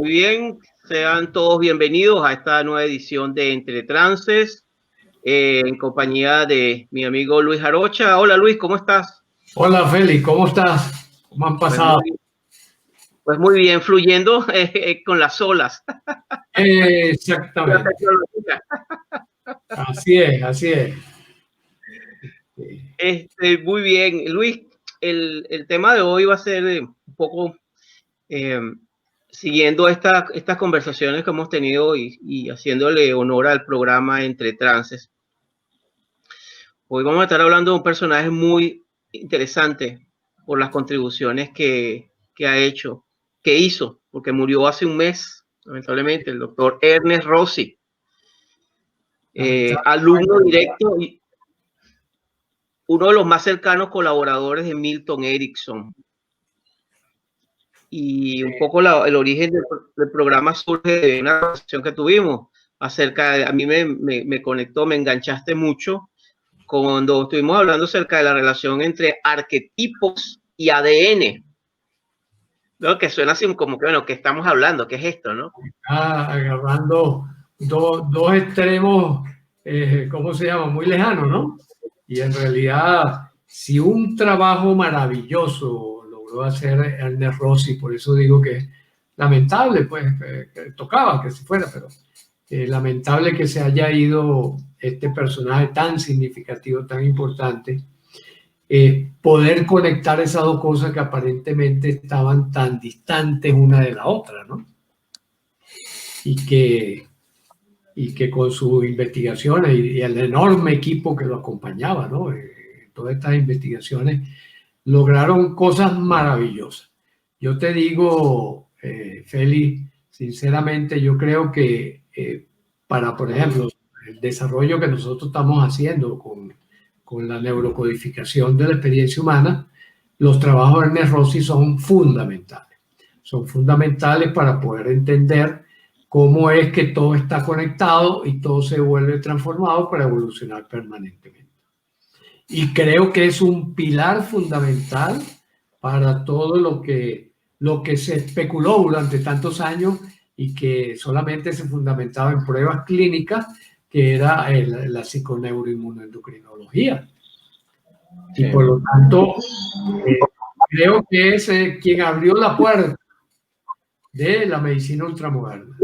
Muy bien, sean todos bienvenidos a esta nueva edición de Entre Trances, en compañía de mi amigo Luis Arocha. Hola Luis, ¿cómo estás? Hola Félix, ¿cómo estás? ¿Cómo han pasado? Pues muy bien, fluyendo con las olas. Exactamente. Así es, así es. Muy bien, Luis, el tema de hoy va a ser un poco siguiendo estas conversaciones que hemos tenido y haciéndole honor al programa Entre Trances. Hoy vamos a estar hablando de un personaje muy interesante por las contribuciones que hizo, porque murió hace un mes, lamentablemente, el doctor Ernest Rossi, alumno directo y uno de los más cercanos colaboradores de Milton Erickson. Y un poco el origen del programa surge de una conversación que tuvimos acerca de, a mí me conectó, me enganchaste mucho cuando estuvimos hablando acerca de la relación entre arquetipos y ADN, ¿no? Que suena así como que, bueno, ¿qué estamos hablando? ¿Qué es esto, no? Agarrando dos extremos, ¿cómo se llama? Muy lejanos, ¿no? Y en realidad, si un trabajo maravilloso logró hacer Ernest Rossi, por eso digo que es lamentable, pues, que tocaba que se fuera, pero lamentable que se haya ido este personaje tan significativo, tan importante. Poder conectar esas dos cosas que aparentemente estaban tan distantes una de la otra, ¿no? Y que con sus investigaciones y el enorme equipo que lo acompañaba, ¿no? Todas estas investigaciones lograron cosas maravillosas. Yo te digo, Feli, sinceramente, yo creo que para, por ejemplo, el desarrollo que nosotros estamos haciendo con la neurocodificación de la experiencia humana, los trabajos de Ernest Rossi son fundamentales. Son fundamentales para poder entender cómo es que todo está conectado y todo se vuelve transformado para evolucionar permanentemente. Y creo que es un pilar fundamental para todo lo que se especuló durante tantos años y que solamente se fundamentaba en pruebas clínicas, que era la psiconeuroinmunoendocrinología. Sí. Y por lo tanto, creo que es quien abrió la puerta de la medicina ultramoderna.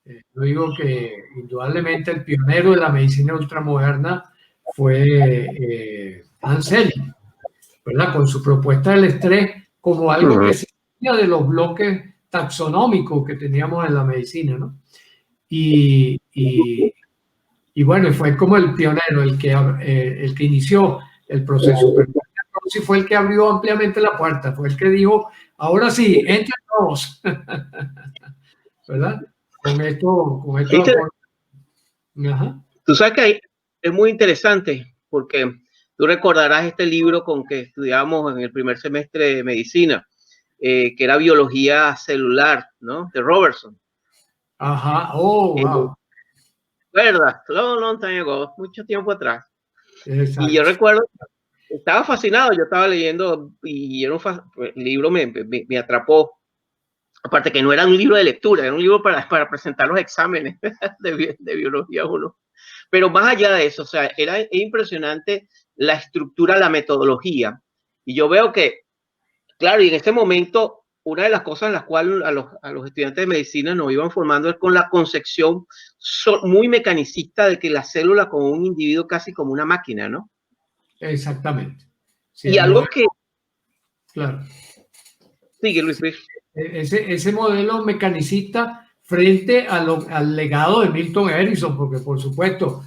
Yo digo que indudablemente el pionero de la medicina ultramoderna fue Anseli, ¿verdad? Con su propuesta del estrés como algo que se salía de los bloques taxonómicos que teníamos en la medicina, ¿no? Y bueno, fue como el pionero, el que inició el proceso. Pero sí fue el que abrió ampliamente la puerta, fue el que dijo, ahora sí, entren todos, ¿verdad? Con esto. Ajá. Tú sabes que es muy interesante porque tú recordarás este libro con que estudiamos en el primer semestre de medicina, que era biología celular, ¿no? De Robertson. Ajá, oh, wow. ¿Verdad? Long time ago, mucho tiempo atrás. Exacto. Y yo recuerdo, estaba fascinado, yo estaba leyendo y el libro me atrapó. Aparte que no era un libro de lectura, era un libro para presentar los exámenes de biología 1. Pero más allá de eso, o sea, es impresionante la estructura, la metodología. Y yo veo que, claro, y en este momento, una de las cosas en las cuales a los estudiantes de medicina nos iban formando es con la concepción muy mecanicista de que la célula como un individuo casi como una máquina, ¿no? Exactamente. Sí, y algo que... Claro. Sigue, Luis. Ese modelo mecanicista frente al legado de Milton Erickson, porque por supuesto,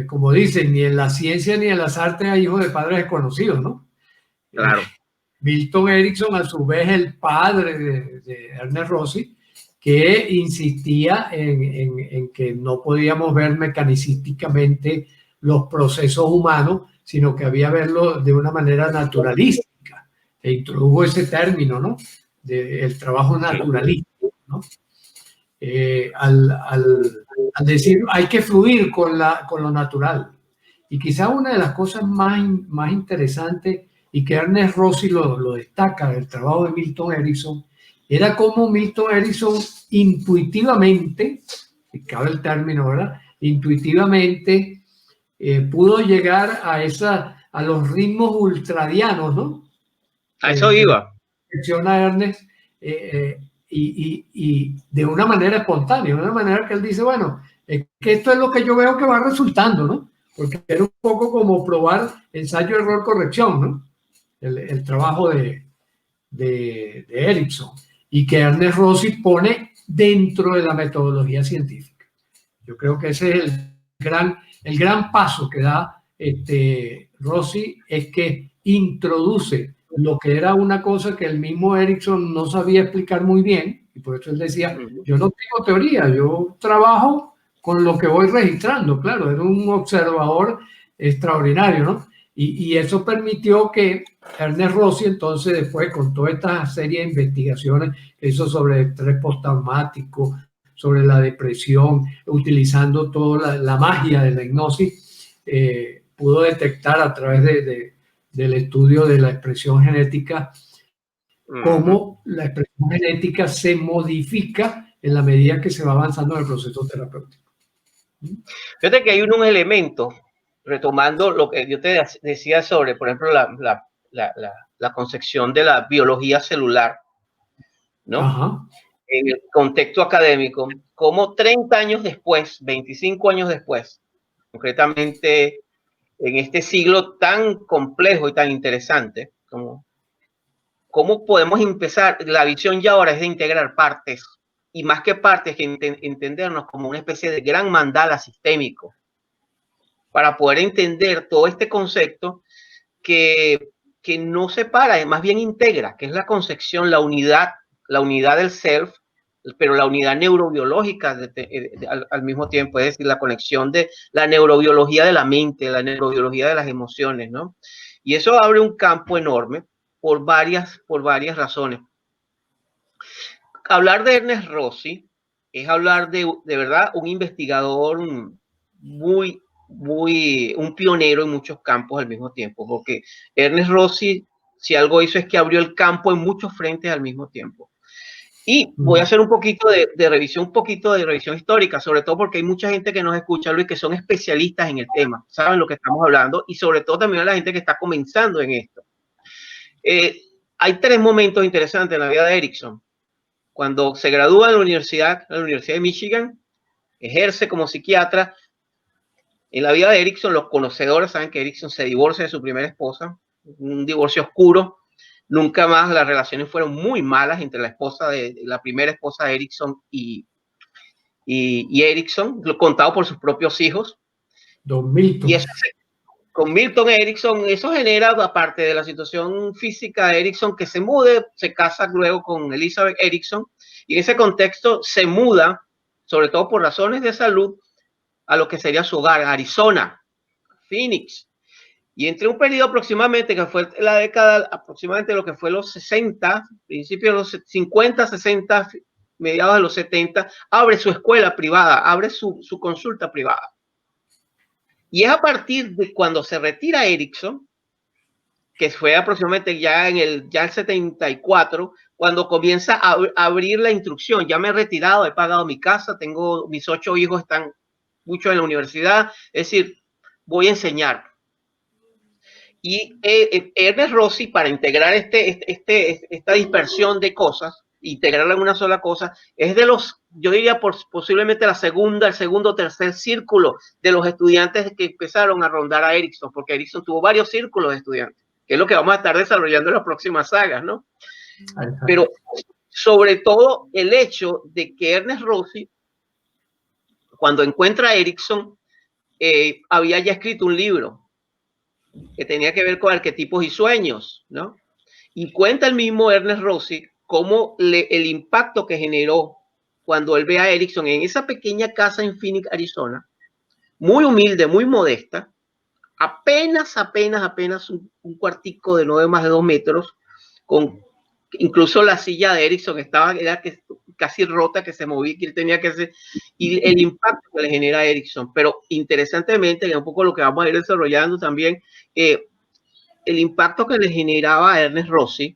como dicen, ni en la ciencia ni en las artes hay hijos de padres desconocidos, ¿no? Claro. Milton Erickson, a su vez, el padre de Ernest Rossi, que insistía en que no podíamos ver mecanicísticamente los procesos humanos, sino que había verlo de una manera naturalista. E introdujo ese término, ¿no? El trabajo naturalista, ¿no? Al decir hay que fluir con lo natural. Y quizá una de las cosas más interesantes y que Ernest Rossi lo destaca del trabajo de Milton Erickson era como Milton Erickson intuitivamente, si cabe el término, ¿verdad? Intuitivamente pudo llegar a los ritmos ultradianos, ¿no? A eso iba. Menciona Ernest, y de una manera espontánea, de una manera que él dice, bueno, es que esto es lo que yo veo que va resultando, ¿no? Porque era un poco como probar ensayo, error, corrección, ¿no? El trabajo de Erickson, y que Ernest Rossi pone dentro de la metodología científica. Yo creo que ese es el gran paso que da Rossi, es que introduce lo que era una cosa que el mismo Erickson no sabía explicar muy bien, y por eso él decía, yo no tengo teoría, yo trabajo con lo que voy registrando. Claro, era un observador extraordinario, ¿no? Y eso permitió que Ernest Rossi, entonces, después, con toda esta serie de investigaciones que hizo sobre el estrés postraumático, sobre la depresión, utilizando toda la magia de la hipnosis, pudo detectar a través del estudio de la expresión genética cómo la expresión genética se modifica en la medida que se va avanzando en el proceso terapéutico. Fíjate que hay unos elementos, retomando lo que yo te decía sobre, por ejemplo, la concepción de la biología celular, ¿no? Ajá. En el contexto académico, como 30 años después, 25 años después, concretamente en este siglo tan complejo y tan interesante, ¿cómo podemos empezar? La visión ya ahora es de integrar partes, y más que partes, que entendernos como una especie de gran mandala sistémico, para poder entender todo este concepto que no separa, más bien integra, que es la concepción, la unidad del self, pero la unidad neurobiológica al mismo tiempo, es decir, la conexión de la neurobiología de la mente, la neurobiología de las emociones, ¿no? Y eso abre un campo enorme por varias razones. Hablar de Ernest Rossi es hablar de verdad un investigador un pionero en muchos campos al mismo tiempo, porque Ernest Rossi, si algo hizo, es que abrió el campo en muchos frentes al mismo tiempo. Y voy a hacer un poquito de revisión histórica, sobre todo porque hay mucha gente que nos escucha, Luis, que son especialistas en el tema, saben lo que estamos hablando, y sobre todo también a la gente que está comenzando en esto. Hay 3 momentos interesantes en la vida de Erickson. Cuando se gradúa en la Universidad de Michigan, ejerce como psiquiatra. En la vida de Erickson, los conocedores saben que Erickson se divorcia de su primera esposa, un divorcio oscuro. Nunca más, las relaciones fueron muy malas entre la primera esposa de Erickson y Erickson, contado por sus propios hijos. Don Milton. Y eso, con Milton Erickson, eso genera, aparte de la situación física de Erickson, que se mude, se casa luego con Elizabeth Erickson, y en ese contexto se muda, sobre todo por razones de salud, a lo que sería su hogar, Arizona, Phoenix. Y entre un periodo aproximadamente, que fue la década, aproximadamente lo que fue los 60, principios de los 50, 60, mediados de los 70, abre su escuela privada, abre su consulta privada. Y es a partir de cuando se retira Erickson, que fue aproximadamente ya en el 74, cuando comienza a abrir la instrucción. Ya me he retirado, he pagado mi casa, tengo mis 8 hijos, están muchos en la universidad, es decir, voy a enseñar. Y Ernest Rossi, para integrar esta dispersión de cosas, integrarla en una sola cosa, es de los, yo diría, posiblemente el segundo o tercer círculo de los estudiantes que empezaron a rondar a Erickson, porque Erickson tuvo varios círculos de estudiantes, que es lo que vamos a estar desarrollando en las próximas sagas, ¿no? Pero sobre todo el hecho de que Ernest Rossi, cuando encuentra a Erickson, había ya escrito un libro que tenía que ver con arquetipos y sueños, ¿no? Y cuenta el mismo Ernest Rossi cómo el impacto que generó cuando él ve a Erickson en esa pequeña casa en Phoenix, Arizona, muy humilde, muy modesta, apenas un cuartico de no más de 2 metros, con incluso la silla de Erickson era casi rota, que se movía, que él tenía que hacer, y el impacto que le genera a Erickson. Pero interesantemente, que es un poco lo que vamos a ir desarrollando también, el impacto que le generaba a Ernest Rossi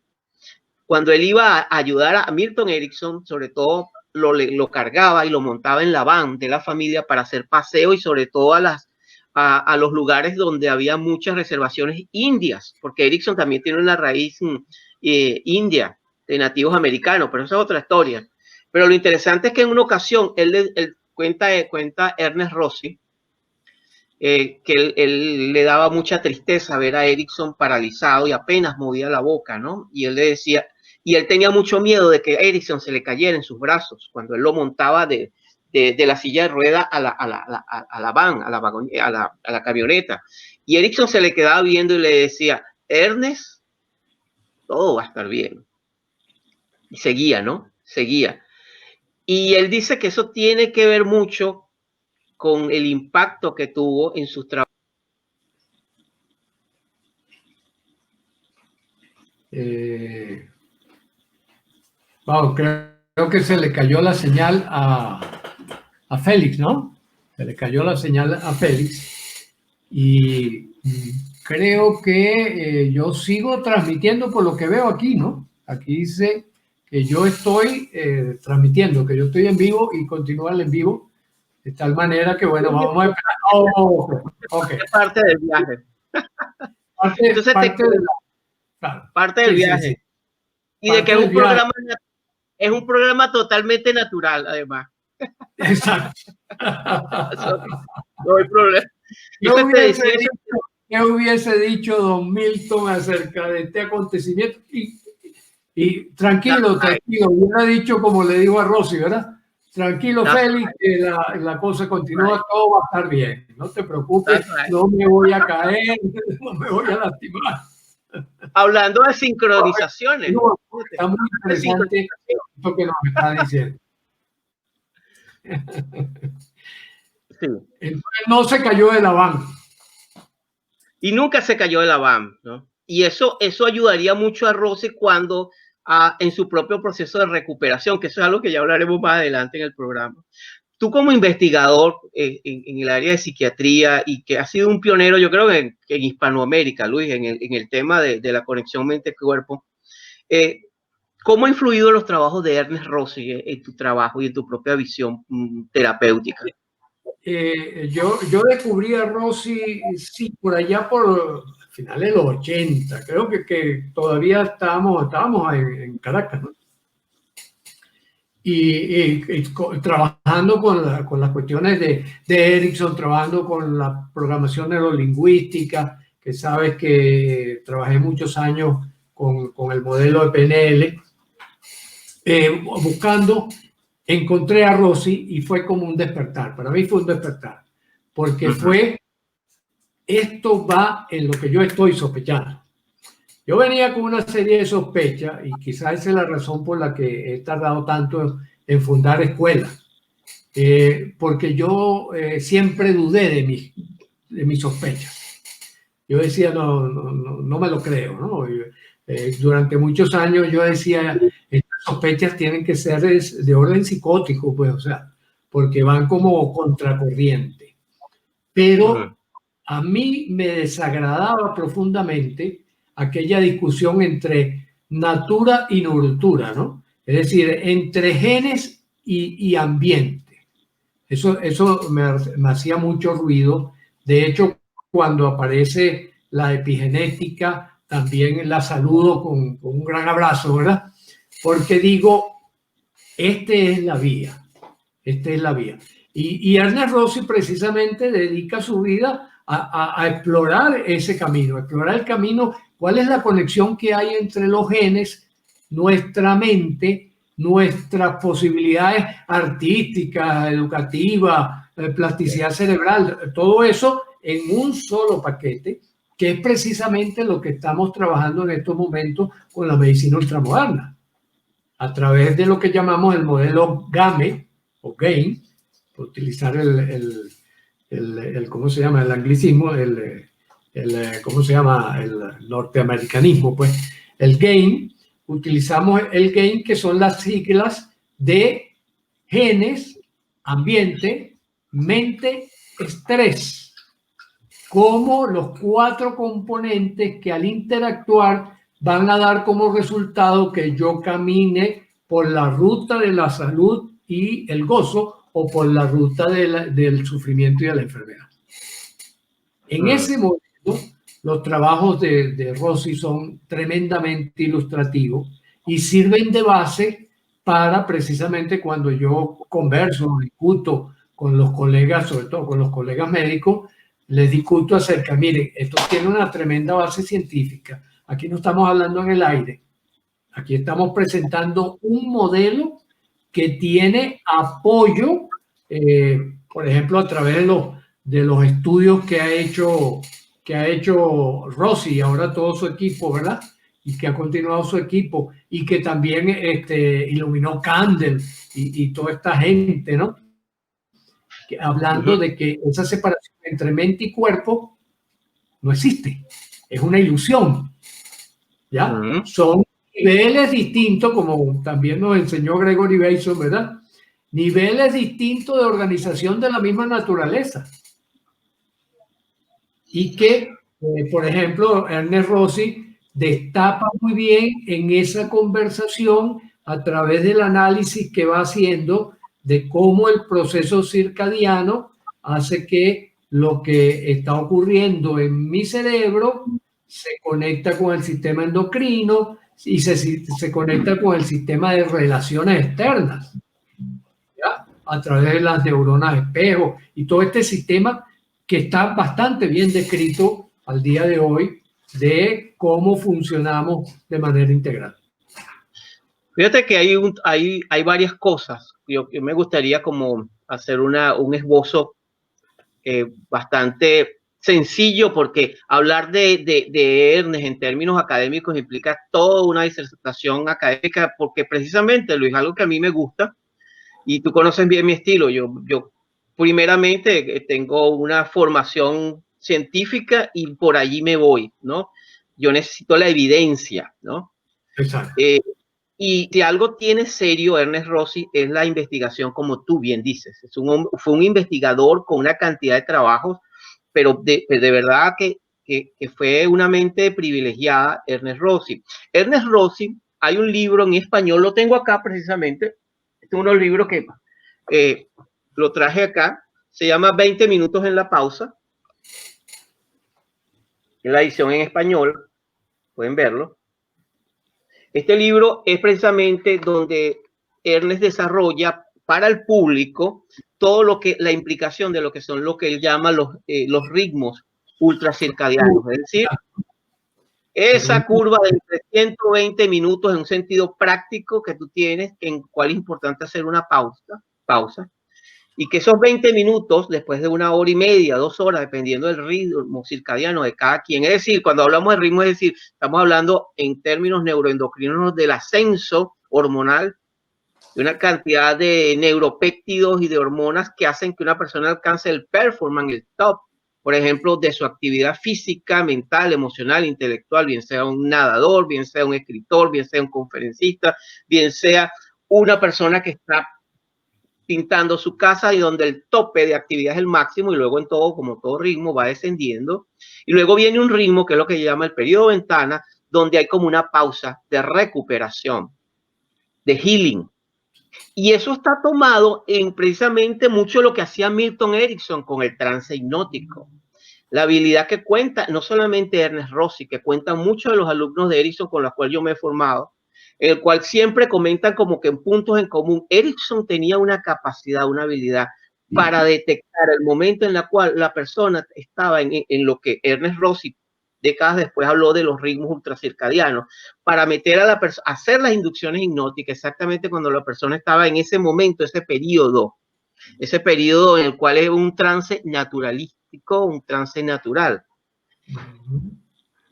cuando él iba a ayudar a Milton Erickson, sobre todo lo cargaba y lo montaba en la van de la familia para hacer paseo y sobre todo a los lugares donde había muchas reservaciones indias, porque Erickson también tiene una raíz india de nativos americanos, pero esa es otra historia. Pero lo interesante es que en una ocasión él cuenta Ernest Rossi, que él le daba mucha tristeza ver a Erickson paralizado y apenas movía la boca, ¿no? Y él le decía, y él tenía mucho miedo de que Erickson se le cayera en sus brazos cuando él lo montaba de la silla de rueda a la van, a la camioneta. Y Erickson se le quedaba viendo y le decía, Ernest, todo va a estar bien. Y seguía, ¿no? Seguía. Y él dice que eso tiene que ver mucho con el impacto que tuvo en sus trabajos. Wow, creo que se le cayó la señal a Félix, ¿no? Se le cayó la señal a Félix y creo que yo sigo transmitiendo por lo que veo aquí, ¿no? Aquí dice que yo estoy transmitiendo, que yo estoy en vivo y continúa el en vivo, de tal manera que, bueno, vamos a esperar. Oh, okay. Es parte del viaje. Entonces parte del viaje. Sí. Y parte de que es un programa totalmente natural, además. Exacto. No hay problema. ¿Qué hubiese dicho don Milton acerca de este acontecimiento? Y tranquilo, hubiera dicho como le digo a Rosy, ¿verdad? Tranquilo, Félix, que la cosa continúa, todo va a estar bien. No te preocupes, no me voy a caer, no me voy a lastimar. Hablando de sincronizaciones. No, está muy interesante esto que nos está diciendo. Sí. Entonces no se cayó de la van. Y nunca se cayó de la van, ¿no? Y eso ayudaría mucho a Rosy cuando en su propio proceso de recuperación, que eso es algo que ya hablaremos más adelante en el programa. Tú como investigador en el área de psiquiatría y que has sido un pionero, yo creo que en Hispanoamérica, Luis, en el tema de la conexión mente-cuerpo, ¿cómo ha influido los trabajos de Ernest Rossi en tu trabajo y en tu propia visión terapéutica? Yo descubrí a Rossi, sí, por allá por finales de los 80, creo que todavía estábamos en Caracas, ¿no? Y trabajando con las cuestiones de Erickson, trabajando con la programación neurolingüística, que sabes que trabajé muchos años con el modelo de PNL, buscando, encontré a Rossi y fue como un despertar. Para mí fue un despertar, porque fue, esto va en lo que yo estoy sospechando. Yo venía con una serie de sospechas y quizás esa es la razón por la que he tardado tanto en fundar escuelas, porque yo siempre dudé de mis sospechas. Yo decía, no me lo creo, ¿no? Durante muchos años yo decía, estas sospechas tienen que ser de orden psicótico, pues, o sea, porque van como contracorriente. Pero a mí me desagradaba profundamente aquella discusión entre natura y nurtura, ¿no? Es decir, entre genes y ambiente. Eso me hacía mucho ruido. De hecho, cuando aparece la epigenética, también la saludo con un gran abrazo, ¿verdad? Porque digo, esta es la vía. Y Ernest Rossi precisamente dedica su vida a explorar ese camino, explorar el camino, cuál es la conexión que hay entre los genes, nuestra mente, nuestras posibilidades artísticas, educativas, plasticidad cerebral, todo eso en un solo paquete, que es precisamente lo que estamos trabajando en estos momentos con la medicina ultramoderna, a través de lo que llamamos el modelo GAME o GAIN, por utilizar ¿cómo se llama? El anglicismo, ¿cómo se llama? El norteamericanismo, pues. El GAIN, utilizamos el GAIN, que son las siglas de genes, ambiente, mente, estrés, como los 4 componentes que al interactuar van a dar como resultado que yo camine por la ruta de la salud y el gozo o por la ruta del sufrimiento y de la enfermedad. En ese momento, los trabajos de Rossi son tremendamente ilustrativos y sirven de base para precisamente cuando yo converso, discuto con los colegas, sobre todo con los colegas médicos, les discuto acerca, miren, esto tiene una tremenda base científica. Aquí no estamos hablando en el aire. Aquí estamos presentando un modelo que tiene apoyo, por ejemplo, a través de los estudios que ha hecho Rossi y ahora todo su equipo, ¿verdad? Y que ha continuado su equipo y que también iluminó Candel y toda esta gente, ¿no? Hablando de que esa separación entre mente y cuerpo no existe, es una ilusión, ¿ya? Son niveles distintos, como también nos enseñó Gregory Bateson, ¿verdad? Niveles distintos de organización de la misma naturaleza. Y que, por ejemplo, Ernest Rossi destapa muy bien en esa conversación a través del análisis que va haciendo de cómo el proceso circadiano hace que lo que está ocurriendo en mi cerebro se conecta con el sistema endocrino y se conecta con el sistema de relaciones externas, ¿ya? A través de las neuronas espejo y todo este sistema que está bastante bien descrito al día de hoy de cómo funcionamos de manera integral. Fíjate que hay varias cosas. Yo me gustaría como hacer un esbozo bastante sencillo, porque hablar de Ernest en términos académicos implica toda una disertación académica, porque precisamente, Luis, algo que a mí me gusta, y tú conoces bien mi estilo, yo primeramente tengo una formación científica y por allí me voy, ¿no? Yo necesito la evidencia, ¿no? Exacto. Y si algo tiene serio Ernest Rossi es la investigación, como tú bien dices. Fue un investigador con una cantidad de trabajos, pero de verdad que fue una mente privilegiada, Ernest Rossi. Ernest Rossi, hay un libro en español, lo tengo acá precisamente, este es uno de los libros que lo traje acá, se llama 20 minutos en la pausa, en la edición en español, pueden verlo. Este libro es precisamente donde Ernest desarrolla para el público todo lo que la implicación de lo que son lo que él llama los ritmos ultracircadianos, es decir, esa curva de entre 120 minutos en un sentido práctico que tú tienes, en cual es importante hacer una pausa, y que esos 20 minutos, después de 1 hora y media, 2 horas, dependiendo del ritmo circadiano de cada quien, es decir, cuando hablamos de ritmo, es decir, estamos hablando en términos neuroendocrinos del ascenso hormonal, de una cantidad de neuropéptidos y de hormonas que hacen que una persona alcance el performance, el top, por ejemplo, de su actividad física, mental, emocional, intelectual, bien sea un nadador, bien sea un escritor, bien sea un conferencista, bien sea una persona que está pintando su casa y donde el tope de actividad es el máximo y luego en todo, como todo ritmo, va descendiendo. Y luego viene un ritmo que es lo que llama el periodo ventana, donde hay como una pausa de recuperación, de healing. Y eso está tomado en precisamente mucho lo que hacía Milton Erickson con el trance hipnótico. La habilidad que cuenta, no solamente Ernest Rossi, que cuentan muchos de los alumnos de Erickson con los cuales yo me he formado, en el cual siempre comentan como que en puntos en común. Erickson tenía una capacidad, una habilidad para detectar el momento en el cual la persona estaba en lo que Ernest Rossi décadas después habló de los ritmos ultracircadianos, para meter a la persona, hacer las inducciones hipnóticas exactamente cuando la persona estaba en ese momento, ese periodo en el cual es un trance naturalístico, un trance natural.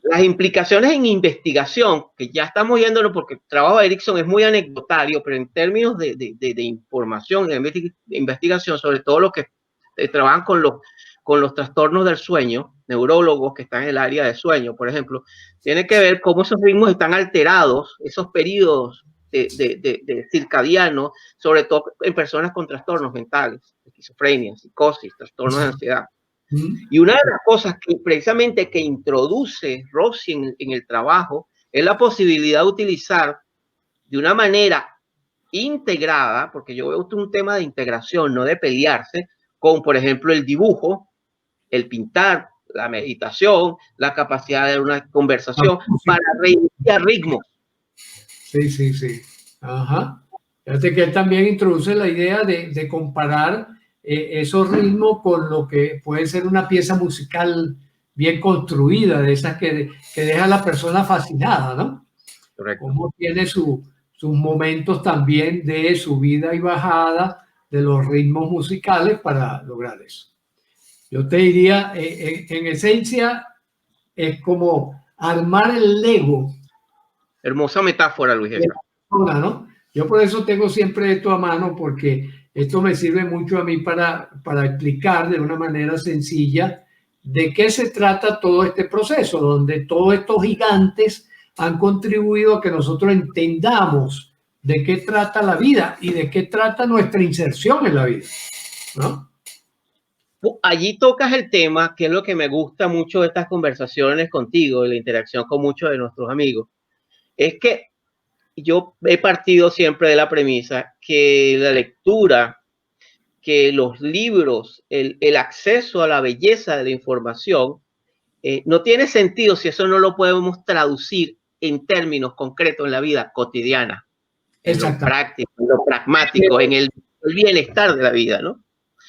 Las implicaciones en investigación, que ya estamos yéndonos porque el trabajo de Erickson es muy anecdotario, pero en términos de información, de investigación, sobre todo los que trabajan con los trastornos del sueño, neurólogos que están en el área de sueño, por ejemplo, tiene que ver cómo esos ritmos están alterados, esos periodos de circadianos, sobre todo en personas con trastornos mentales, esquizofrenia, psicosis, trastornos de ansiedad. Y una de las cosas que precisamente que introduce Rossi en el trabajo es la posibilidad de utilizar de una manera integrada, porque yo veo un tema de integración, no de pelearse, con, por ejemplo, el dibujo, el pintar, la meditación, la capacidad de una conversación, para reiniciar ritmos. Sí, sí, sí. Ajá. Fíjate que él también introduce la idea de comparar esos ritmos con lo que puede ser una pieza musical bien construida, de esas que deja a la persona fascinada, ¿no? Correcto. Cómo tiene sus momentos también de subida y bajada de los ritmos musicales para lograr eso. Yo te diría, en esencia, es como armar el Lego. Hermosa metáfora, Luis César. ¿No? Yo por eso tengo siempre esto a mano, porque esto me sirve mucho a mí para explicar de una manera sencilla de qué se trata todo este proceso, donde todos estos gigantes han contribuido a que nosotros entendamos de qué trata la vida y de qué trata nuestra inserción en la vida, ¿no? Allí tocas el tema, que es lo que me gusta mucho de estas conversaciones contigo, de la interacción con muchos de nuestros amigos, es que yo he partido siempre de la premisa que la lectura, que los libros, el acceso a la belleza de la información, no tiene sentido si eso no lo podemos traducir en términos concretos en la vida cotidiana, en lo práctico, en lo pragmático, en el bienestar de la vida, ¿no?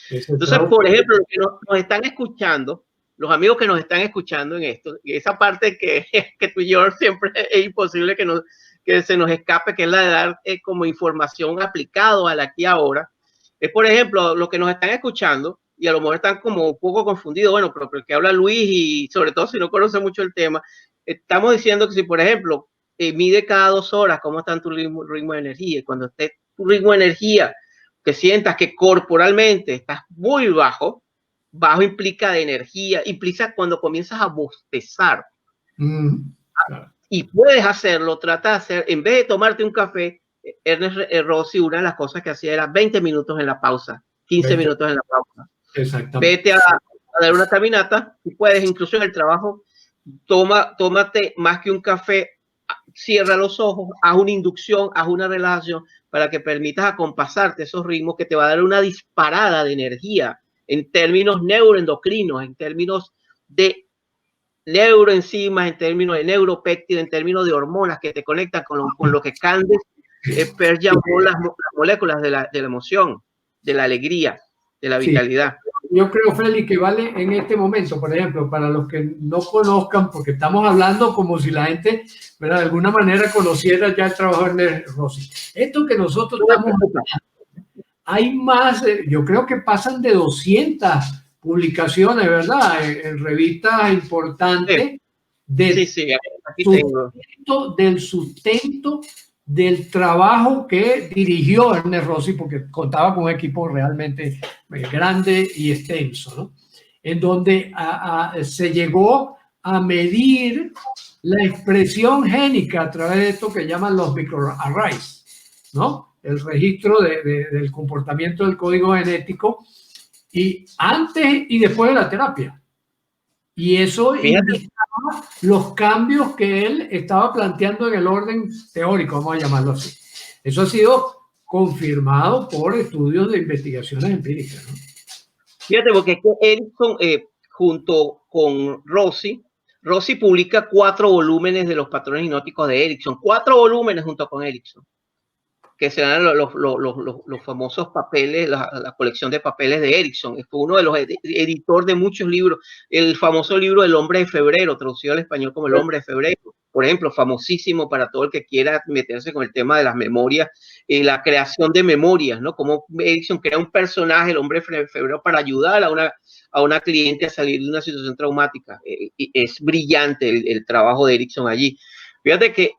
Entonces, por ejemplo, los que nos están escuchando, los amigos que nos están escuchando en esto, y esa parte que tú y yo siempre es imposible que se nos escape, que es la de dar como información aplicado al aquí y ahora, es, por ejemplo, los que nos están escuchando, y a lo mejor están como un poco confundidos, bueno, pero el que habla Luis, y sobre todo si no conoce mucho el tema, estamos diciendo que si, por ejemplo, mide cada 2 horas cómo está tu ritmo de energía, y cuando esté tu ritmo de energía, que sientas que corporalmente estás muy bajo implica de energía, implica cuando comienzas a bostezar. Y puedes hacerlo, trata de hacer, en vez de tomarte un café, Ernest Rossi, una de las cosas que hacía era 20 minutos en la pausa, 15 minutos en la pausa. Exactamente. Vete a dar una caminata, y puedes, incluso en el trabajo, tómate más que un café, cierra los ojos, haz una inducción, haz una relajación para que permitas acompasarte esos ritmos que te va a dar una disparada de energía en términos neuroendocrinos, en términos de neuroenzimas, en términos de neuropéptido, en términos de hormonas que te conectan con lo que Candes llamó las moléculas de la emoción, de la alegría, de la vitalidad. Yo creo, Félix, que vale en este momento, por ejemplo, para los que no conozcan, porque estamos hablando como si la gente, ¿verdad?, de alguna manera conociera ya el trabajo de Rossi. Esto que nosotros estamos hablando, hay más, yo creo que pasan de 200 publicaciones, ¿verdad?, en revistas importantes del sustento del trabajo que dirigió Ernest Rossi, porque contaba con un equipo realmente grande y extenso, ¿no? En donde se llegó a medir la expresión génica a través de esto que llaman los microarrays, ¿no? El registro del comportamiento del código genético, y antes y después de la terapia. Y eso indicaba los cambios que él estaba planteando en el orden teórico, vamos a llamarlo así. Eso ha sido confirmado por estudios de investigaciones empíricas, ¿no? Fíjate, porque Erickson, junto con Rossi publica 4 volúmenes de los patrones hipnóticos de Erickson, 4 volúmenes junto con Erickson, que serán los famosos papeles, la colección de papeles de Erickson. Fue uno de los editores de muchos libros, el famoso libro El hombre de febrero, traducido al español como El hombre de febrero, por ejemplo, famosísimo para todo el que quiera meterse con el tema de las memorias, la creación de memorias, ¿no? Cómo Erickson crea un personaje, el hombre de febrero, para ayudar a una cliente a salir de una situación traumática. Es brillante el trabajo de Erickson allí. Fíjate que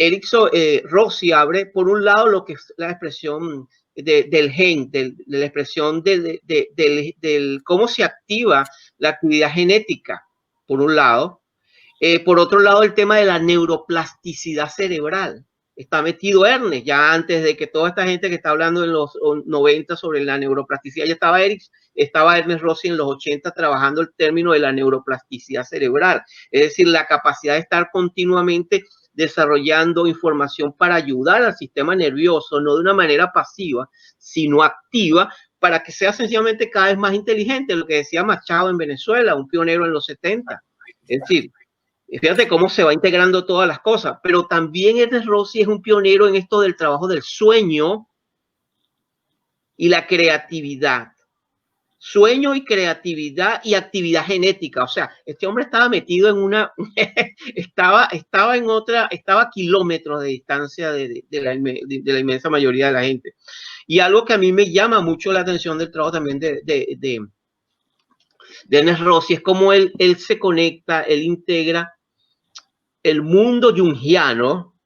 Erickson, Rossi abre por un lado lo que es la expresión del gen, de la expresión del cómo se activa la actividad genética, por un lado. Por otro lado, el tema de la neuroplasticidad cerebral. está metido Ernest, ya antes de que toda esta gente que está hablando en los 90 sobre la neuroplasticidad, ya estaba Ernest Rossi en los 80 trabajando el término de la neuroplasticidad cerebral, es decir, la capacidad de estar continuamente desarrollando información para ayudar al sistema nervioso, no de una manera pasiva, sino activa, para que sea sencillamente cada vez más inteligente, lo que decía Machado en Venezuela, un pionero en los 70. Es decir, fíjate cómo se va integrando todas las cosas, pero también Ernest Rossi es un pionero en esto del trabajo del sueño y la creatividad. Sueño y creatividad y actividad genética. O sea, este hombre estaba metido en una, estaba a kilómetros de distancia de la inmensa mayoría de la gente. Y algo que a mí me llama mucho la atención del trabajo también de Ernest Rossi es cómo él se conecta, él integra el mundo junguiano,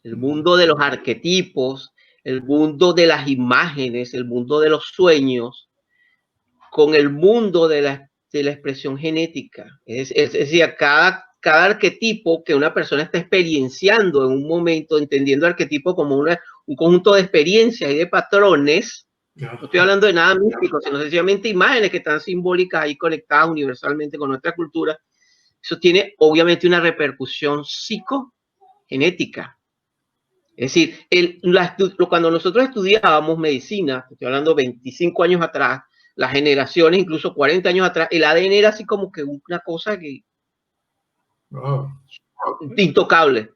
el mundo de los arquetipos, el mundo de las imágenes, el mundo de los sueños, con el mundo de la expresión genética. Es decir, cada arquetipo que una persona está experienciando en un momento, entendiendo arquetipo como un conjunto de experiencias y de patrones, no estoy hablando de nada místico, sino sencillamente imágenes que están simbólicas ahí conectadas universalmente con nuestra cultura. Eso tiene obviamente una repercusión psicogenética. Es decir, cuando nosotros estudiábamos medicina, estoy hablando 25 años atrás, las generaciones, incluso 40 años atrás, el ADN era así como que una cosa que intocable.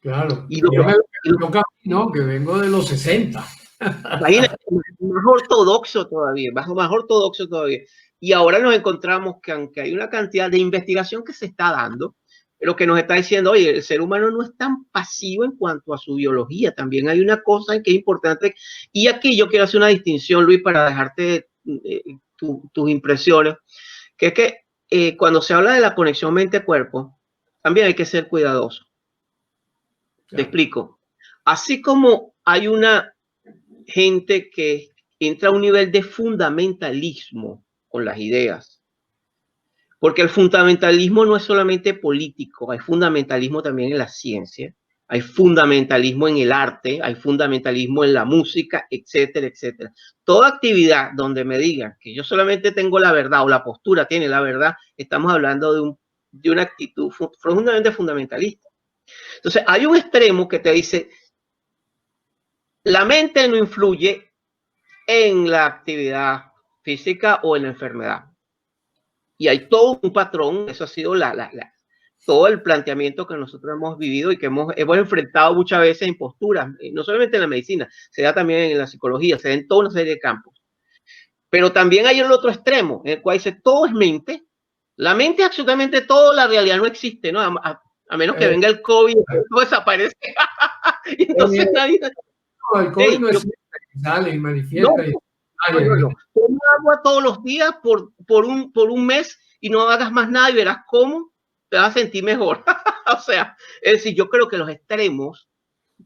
Claro. Y yo me toca, ¿no? Que vengo de los 60. Imagínate, más ortodoxo todavía, más ortodoxo todavía. Y ahora nos encontramos que aunque hay una cantidad de investigación que se está dando, pero que nos está diciendo, oye, el ser humano no es tan pasivo en cuanto a su biología, también hay una cosa que es importante. Y aquí yo quiero hacer una distinción, Luis, para dejarte tus impresiones, que es que cuando se habla de la conexión mente-cuerpo, también hay que ser cuidadoso. Te explico. Así como hay una gente que entra a un nivel de fundamentalismo con las ideas, porque el fundamentalismo no es solamente político, hay fundamentalismo también en la ciencia, hay fundamentalismo en el arte, hay fundamentalismo en la música, etcétera, etcétera. Toda actividad donde me digan que yo solamente tengo la verdad o la postura tiene la verdad, estamos hablando de una actitud profundamente fundamentalista. Entonces, hay un extremo que te dice, la mente no influye en la actividad física o en la enfermedad. Y hay todo un patrón, eso ha sido todo el planteamiento que nosotros hemos vivido y que hemos enfrentado muchas veces en posturas, no solamente en la medicina, se da también en la psicología, se da en toda una serie de campos. Pero también hay el otro extremo, en el cual dice, todo es mente, la mente es absolutamente todo, la realidad no existe, ¿no? A menos que venga el COVID, todo desaparece. Y entonces nadie... No, el COVID no existe, sale y manifiesta. No. Toma agua todos los días por un mes y no hagas más nada y verás cómo te vas a sentir mejor. O sea, es decir, yo creo que los extremos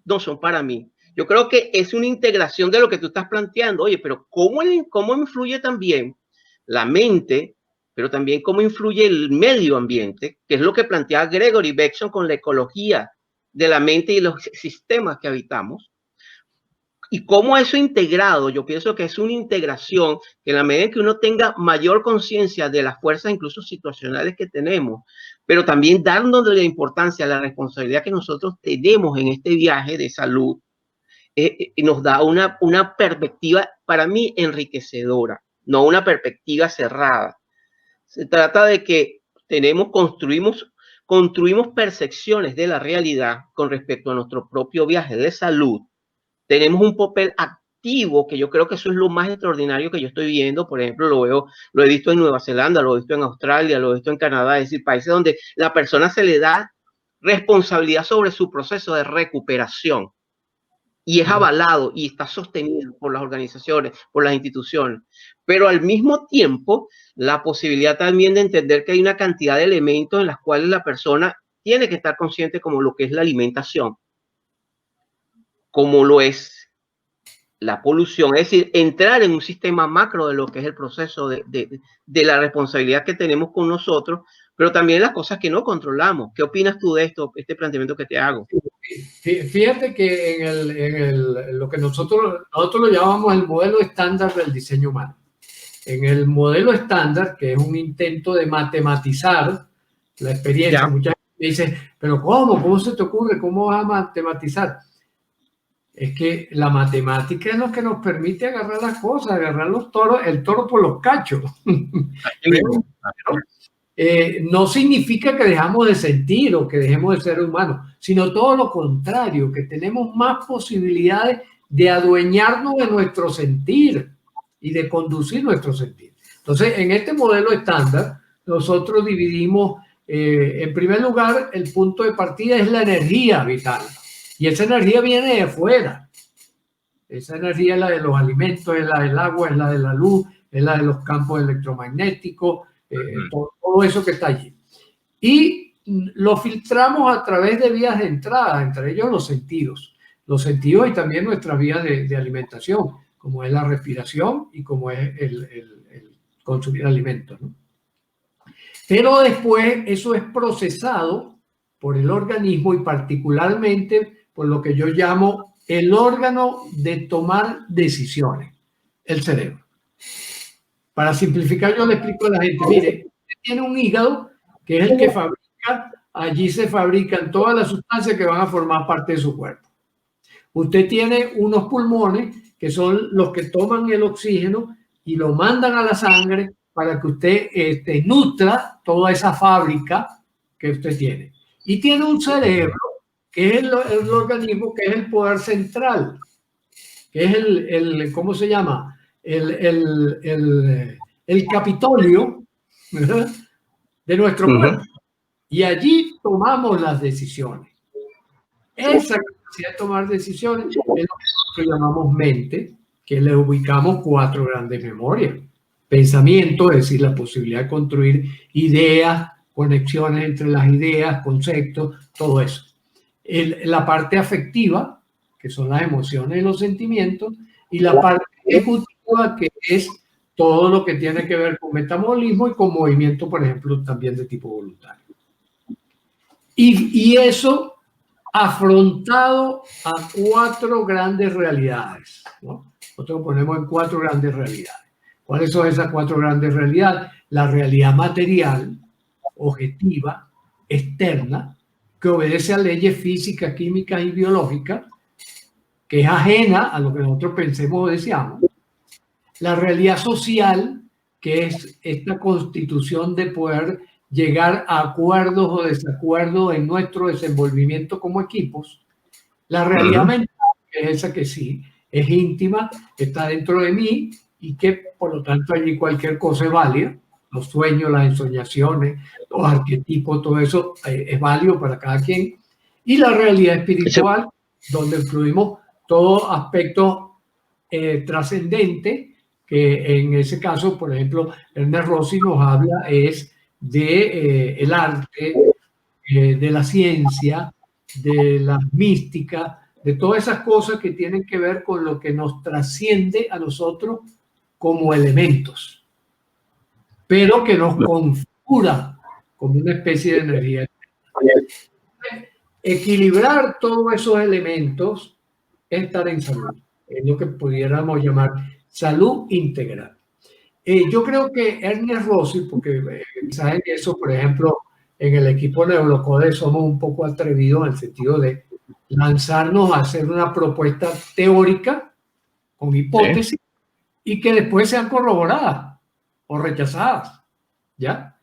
no son para mí. Yo creo que es una integración de lo que tú estás planteando. Oye, pero ¿cómo influye también la mente, pero también cómo influye el medio ambiente, que es lo que plantea Gregory Bateson con la ecología de la mente y los sistemas que habitamos? Y cómo eso integrado, yo pienso que es una integración que en la medida que uno tenga mayor conciencia de las fuerzas incluso situacionales que tenemos, pero también dándole la importancia a la responsabilidad que nosotros tenemos en este viaje de salud, nos da una perspectiva para mí enriquecedora, no una perspectiva cerrada. Se trata de que construimos percepciones de la realidad con respecto a nuestro propio viaje de salud. Tenemos un papel activo, que yo creo que eso es lo más extraordinario que yo estoy viendo. Por ejemplo, lo he visto en Nueva Zelanda, lo he visto en Australia, lo he visto en Canadá, es decir, países donde la persona se le da responsabilidad sobre su proceso de recuperación y es avalado y está sostenido por las organizaciones, por las instituciones. Pero al mismo tiempo, la posibilidad también de entender que hay una cantidad de elementos en los cuales la persona tiene que estar consciente, como lo que es la alimentación, como lo es la polución, es decir, entrar en un sistema macro de lo que es el proceso de la responsabilidad que tenemos con nosotros, pero también las cosas que no controlamos. ¿Qué opinas tú de esto, este planteamiento que te hago? Fíjate que lo que nosotros lo llamamos el modelo estándar del diseño humano. En el modelo estándar, que es un intento de matematizar la experiencia, mucha gente dice, pero ¿cómo se te ocurre? ¿Cómo vas a matematizar? Es que la matemática es lo que nos permite agarrar las cosas, agarrar los toros, el toro por los cachos. Pero, no significa que dejamos de sentir o que dejemos de ser humanos, sino todo lo contrario, que tenemos más posibilidades de adueñarnos de nuestro sentir y de conducir nuestro sentir. Entonces, en este modelo estándar, nosotros dividimos, en primer lugar, el punto de partida es la energía vital. Y esa energía viene de afuera. Esa energía es la de los alimentos, es la del agua, es la de la luz, es la de los campos electromagnéticos, todo eso que está allí. Y lo filtramos a través de vías de entrada, entre ellos los sentidos. Los sentidos y también nuestras vías de alimentación, como es la respiración y como es el consumir alimentos, ¿no? Pero después eso es procesado por el organismo y particularmente por lo que yo llamo el órgano de tomar decisiones, el cerebro. Para simplificar, yo le explico a la gente, mire, tiene un hígado que es el que fabrica, allí se fabrican todas las sustancias que van a formar parte de su cuerpo. Usted tiene unos pulmones que son los que toman el oxígeno y lo mandan a la sangre para que usted nutra toda esa fábrica que usted tiene. Y tiene un cerebro que es el organismo que es el poder central, que es ¿cómo se llama? El Capitolio, ¿verdad?, de nuestro cuerpo. Y allí tomamos las decisiones. Esa capacidad de tomar decisiones es lo que nosotros llamamos mente, que le ubicamos 4 grandes memorias. Pensamiento, es decir, la posibilidad de construir ideas, conexiones entre las ideas, conceptos, todo eso. La parte afectiva, que son las emociones y los sentimientos, y la parte ejecutiva, que es todo lo que tiene que ver con metabolismo y con movimiento, por ejemplo, también de tipo voluntario. Y eso afrontado a 4 grandes realidades, ¿no? Nosotros lo ponemos en 4 grandes realidades. ¿Cuáles son esas 4 grandes realidades? La realidad material, objetiva, externa, que obedece a leyes físicas, químicas y biológicas, que es ajena a lo que nosotros pensemos o deseamos. La realidad social, que es esta constitución de poder llegar a acuerdos o desacuerdos en nuestro desenvolvimiento como equipos. La realidad mental, que es esa que sí es íntima, está dentro de mí y que por lo tanto allí cualquier cosa es válida. Los sueños, las ensoñaciones, los arquetipos, todo eso es válido para cada quien. Y la realidad espiritual, donde incluimos todo aspecto trascendente, que en ese caso, por ejemplo, Ernest Rossi nos habla es de el arte, de la ciencia, de la mística, de todas esas cosas que tienen que ver con lo que nos trasciende a nosotros como elementos, pero que nos configura como una especie de energía. Equilibrar todos esos elementos es estar en salud, es lo que pudiéramos llamar salud integral. Yo creo que Ernest Rossi, porque quizás en eso, por ejemplo, en el equipo Neurocode somos un poco atrevidos en el sentido de lanzarnos a hacer una propuesta teórica con hipótesis y que después sean corroboradas o rechazadas, ¿ya?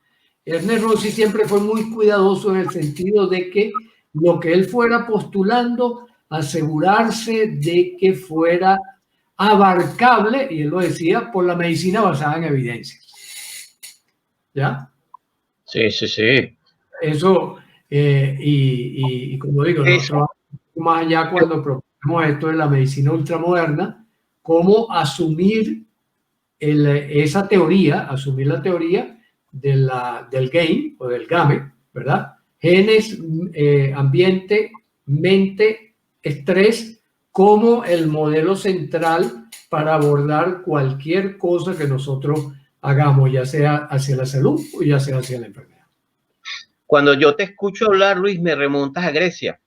Ernest Rossi siempre fue muy cuidadoso en el sentido de que lo que él fuera postulando, asegurarse de que fuera abarcable, y él lo decía, por la medicina basada en evidencias. ¿Ya? Sí, sí, sí. Eso, y como digo, nosotros más allá cuando proponemos esto de la medicina ultramoderna, cómo asumir esa teoría, asumir la teoría del GAME o del GAME, ¿verdad? Genes, ambiente, mente, estrés, como el modelo central para abordar cualquier cosa que nosotros hagamos, ya sea hacia la salud o ya sea hacia la enfermedad. Cuando yo te escucho hablar, Luis, me remontas a Grecia.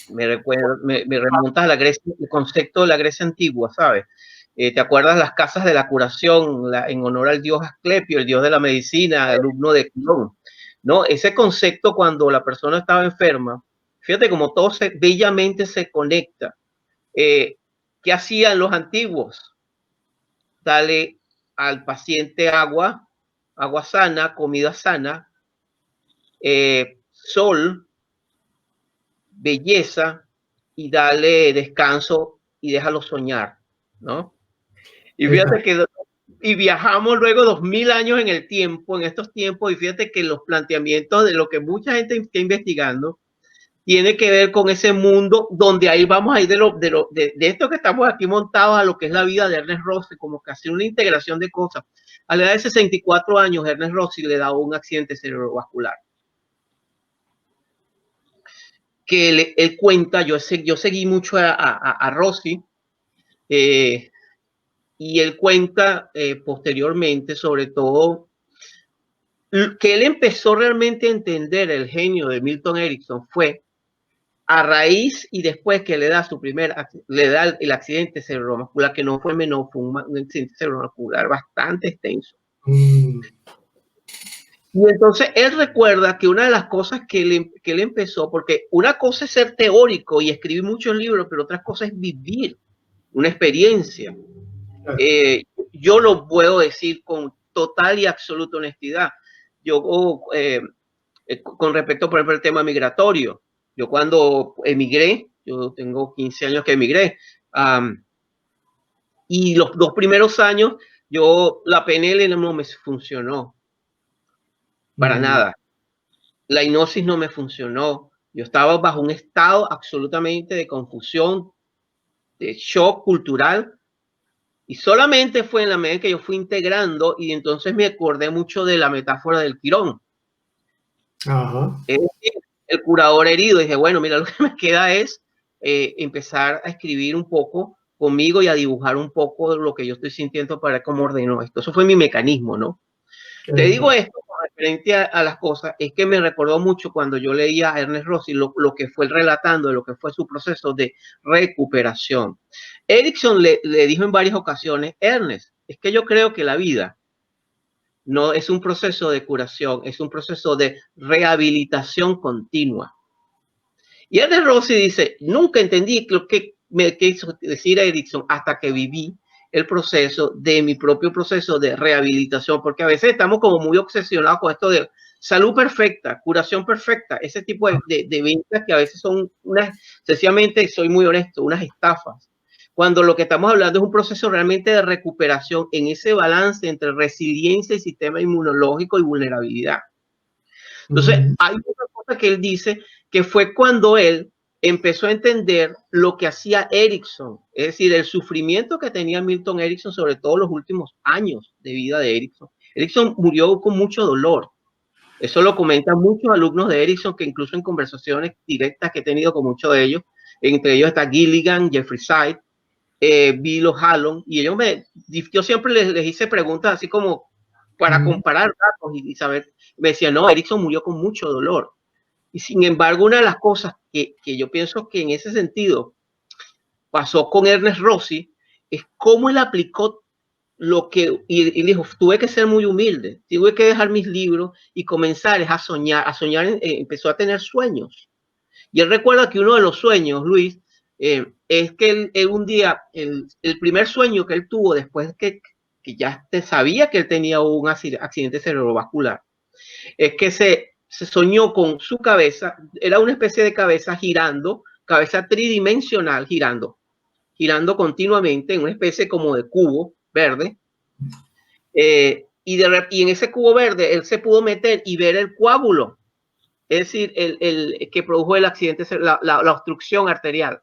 Me remontas a la Grecia, el concepto de la Grecia antigua, ¿sabes? ¿Te acuerdas las casas de la curación en honor al dios Asclepio, el dios de la medicina, alumno de Quirón? ¿No? Ese concepto cuando la persona estaba enferma, fíjate cómo todo bellamente se conecta. ¿Qué hacían los antiguos? Dale al paciente agua sana, comida sana, sol, belleza, y dale descanso y déjalo soñar, ¿no? Y fíjate que viajamos luego 2000 años en el tiempo, en estos tiempos, y fíjate que los planteamientos de lo que mucha gente está investigando tiene que ver con ese mundo donde ahí vamos a ir de esto que estamos aquí montados a lo que es la vida de Ernest Rossi, como que hacer una integración de cosas. A la edad de 64 años, Ernest Rossi le da un accidente cerebrovascular. Que él cuenta, yo seguí mucho a Rossi, y él cuenta posteriormente, sobre todo, que él empezó realmente a entender el genio de Milton Erickson fue a raíz y después que le da el accidente cerebrovascular, que no fue menor, fue un accidente cerebrovascular bastante extenso. Y entonces él recuerda que una de las cosas que él empezó, porque una cosa es ser teórico y escribir muchos libros, pero otra cosa es vivir una experiencia. Yo lo puedo decir con total y absoluta honestidad. Yo, con respecto, por ejemplo, al tema migratorio, yo cuando emigré, yo tengo 15 años que emigré, y los 2 primeros años, la PNL no me funcionó. Para nada. La hipnosis no me funcionó. Yo estaba bajo un estado absolutamente de confusión, de shock cultural, y solamente fue en la medida que yo fui integrando, y entonces me acordé mucho de la metáfora del Quirón. Ajá. Es decir, el curador herido. Y dije, bueno, mira, lo que me queda es empezar a escribir un poco conmigo y a dibujar un poco de lo que yo estoy sintiendo para ver cómo ordeno esto. Eso fue mi mecanismo, ¿no? Te digo esto referente a las cosas, es que me recordó mucho cuando yo leía a Ernest Rossi lo que fue relatando de lo que fue su proceso de recuperación. Erickson le dijo en varias ocasiones, Ernest, es que yo creo que la vida no es un proceso de curación, es un proceso de rehabilitación continua. Y Ernest Rossi dice, nunca entendí lo que me quiso decir Erickson hasta que viví el proceso de mi propio proceso de rehabilitación, porque a veces estamos como muy obsesionados con esto de salud perfecta, curación perfecta, ese tipo de ventas que a veces son sencillamente, soy muy honesto, unas estafas. Cuando lo que estamos hablando es un proceso realmente de recuperación en ese balance entre resiliencia y sistema inmunológico y vulnerabilidad. Entonces, hay una cosa que él dice que fue cuando él empezó a entender lo que hacía Erickson, es decir, el sufrimiento que tenía Milton Erickson, sobre todo los últimos años de vida de Erickson. Erickson murió con mucho dolor. Eso lo comentan muchos alumnos de Erickson, que incluso en conversaciones directas que he tenido con muchos de ellos, entre ellos está Gilligan, Jeffrey Seid, Bill O'Halloran, y yo siempre les hice preguntas así como para comparar datos y saber. Me decían, no, Erickson murió con mucho dolor. Y sin embargo, una de las cosas que yo pienso que en ese sentido pasó con Ernest Rossi es cómo él aplicó lo que, y dijo, tuve que ser muy humilde, tuve que dejar mis libros y comenzar a soñar, empezó a tener sueños. Y él recuerda que uno de los sueños, Luis, es que él un día, el primer sueño que él tuvo después que ya sabía que él tenía un accidente cerebrovascular, es que se soñó con su cabeza, era una especie de cabeza girando, cabeza tridimensional girando continuamente en una especie como de cubo verde, y en ese cubo verde él se pudo meter y ver el coágulo, es decir, el que produjo el accidente, la obstrucción arterial.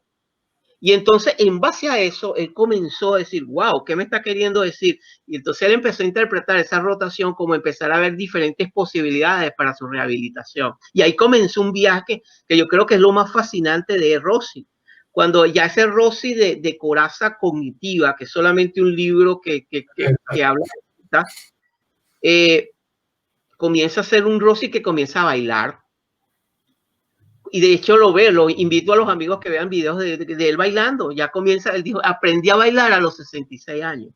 Y entonces, en base a eso, él comenzó a decir, wow, ¿qué me está queriendo decir? Y entonces él empezó a interpretar esa rotación como empezar a ver diferentes posibilidades para su rehabilitación. Y ahí comenzó un viaje que yo creo que es lo más fascinante de Rossi. Cuando ya ese Rossi de coraza cognitiva, que es solamente un libro que habla de comienza a ser un Rossi que comienza a bailar. Y de hecho lo veo, lo invito a los amigos que vean videos de él bailando. Ya comienza, él dijo, aprendí a bailar a los 66 años.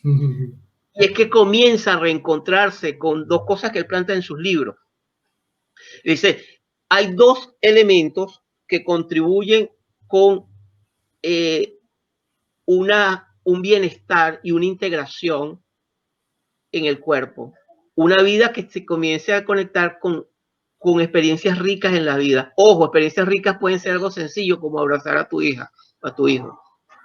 Y es que comienza a reencontrarse con dos cosas que él plantea en sus libros. Dice, hay dos elementos que contribuyen con un bienestar y una integración en el cuerpo. Una vida que se comience a conectar con experiencias ricas en la vida. Ojo, experiencias ricas pueden ser algo sencillo como abrazar a tu hija, a tu hijo.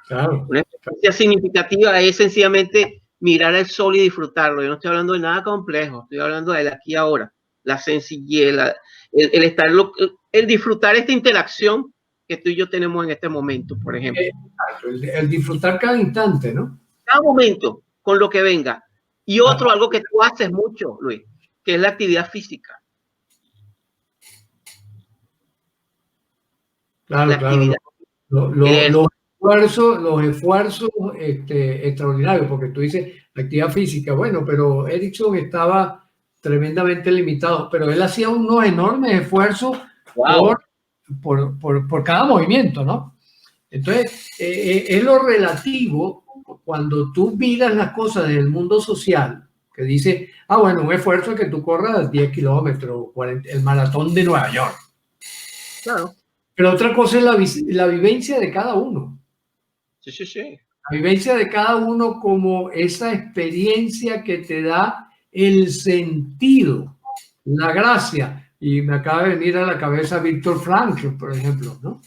Claro. Una experiencia significativa es sencillamente mirar el sol y disfrutarlo. Yo no estoy hablando de nada complejo, estoy hablando del aquí y ahora, la sencillez, el estar, el disfrutar esta interacción que tú y yo tenemos en este momento, por ejemplo. El disfrutar cada instante, ¿no? Cada momento, con lo que venga. Y otro, algo que tú haces mucho, Luis, que es la actividad física. Claro, claro. Los esfuerzos extraordinarios, porque tú dices actividad física, bueno, pero Erickson estaba tremendamente limitado, pero él hacía unos enormes esfuerzos por cada movimiento, ¿no? Entonces, es lo relativo cuando tú miras las cosas del mundo social, que dice, bueno, un esfuerzo es que tú corras 10 kilómetros, 40, el maratón de Nueva York. Claro. Pero otra cosa es la vivencia de cada uno. Sí, sí, sí. La vivencia de cada uno como esa experiencia que te da el sentido, la gracia. Y me acaba de venir a la cabeza Víctor Frankl, por ejemplo, ¿no?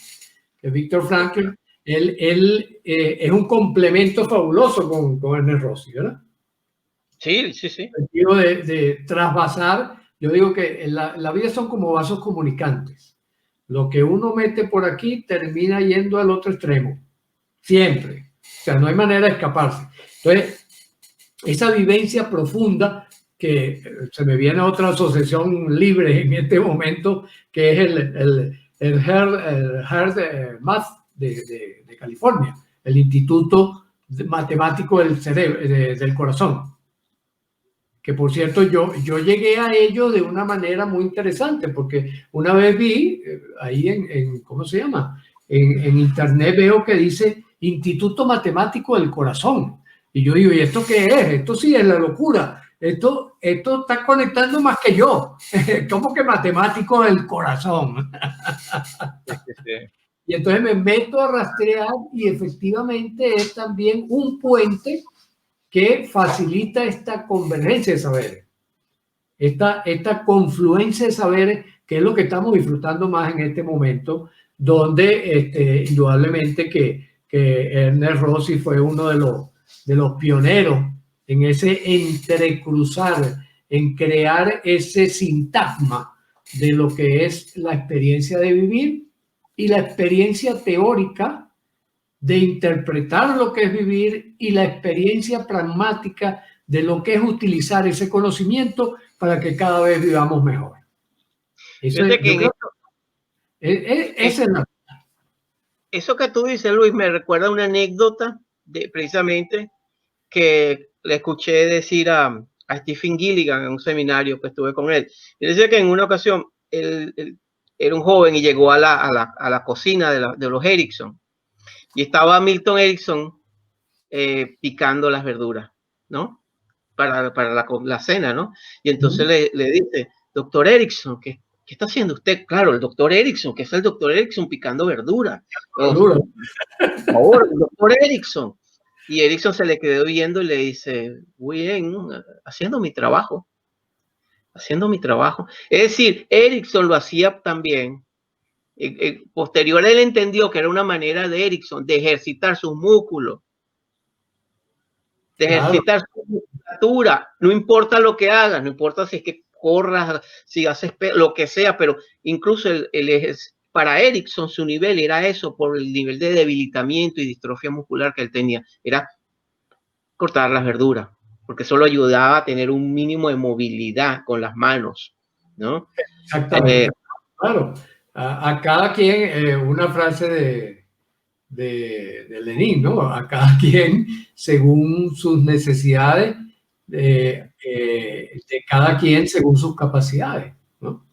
Que Víctor Frankl, él es un complemento fabuloso con Ernest Rossi, ¿verdad? Sí, sí, sí. El sentido de trasvasar, yo digo que la vida son como vasos comunicantes. Lo que uno mete por aquí termina yendo al otro extremo. Siempre. O sea, no hay manera de escaparse. Entonces, esa vivencia profunda, que se me viene otra asociación libre en este momento, que es el Heart Math de California, el Instituto Matemático del Cerebro, del Corazón. Que por cierto, yo llegué a ello de una manera muy interesante, porque una vez vi ahí ¿cómo se llama? En internet veo que dice Instituto Matemático del Corazón. Y yo digo, ¿y esto qué es? Esto sí es la locura. Esto está conectando más que yo. ¿Cómo que matemático del corazón? Y entonces me meto a rastrear y efectivamente es también un puente que facilita esta convergencia de saberes, esta confluencia de saberes, que es lo que estamos disfrutando más en este momento, donde indudablemente que Ernest Rossi fue uno de los pioneros en ese entrecruzar, en crear ese sintagma de lo que es la experiencia de vivir y la experiencia teórica de interpretar lo que es vivir y la experiencia pragmática de lo que es utilizar ese conocimiento para que cada vez vivamos mejor. Eso que tú dices, Luis, me recuerda una anécdota precisamente que le escuché decir a Stephen Gilligan en un seminario que estuve con él. Él decía que en una ocasión él era un joven y llegó a la cocina de los Erickson. Y estaba Milton Erickson picando las verduras, ¿no? Para la cena, ¿no? Y entonces le dice, doctor Erickson, ¿qué está haciendo usted? Claro, el doctor Erickson, que es el doctor Erickson picando verduras. Por favor, el doctor Erickson. Y Erickson se le quedó viendo y le dice, muy bien, haciendo mi trabajo. Haciendo mi trabajo. Es decir, Erickson lo hacía también. Posterior él entendió que era una manera de Erickson de ejercitar sus músculos, de ejercitar su musculatura, no importa lo que hagas, no importa si es que corras, si haces lo que sea, pero incluso para Erickson su nivel era eso, por el nivel de debilitamiento y distrofia muscular que él tenía, era cortar las verduras, porque eso lo ayudaba a tener un mínimo de movilidad con las manos, ¿no? Exactamente. Claro. A cada quien, una frase de Lenin, ¿no? A cada quien según sus necesidades de cada quien según sus capacidades, ¿no?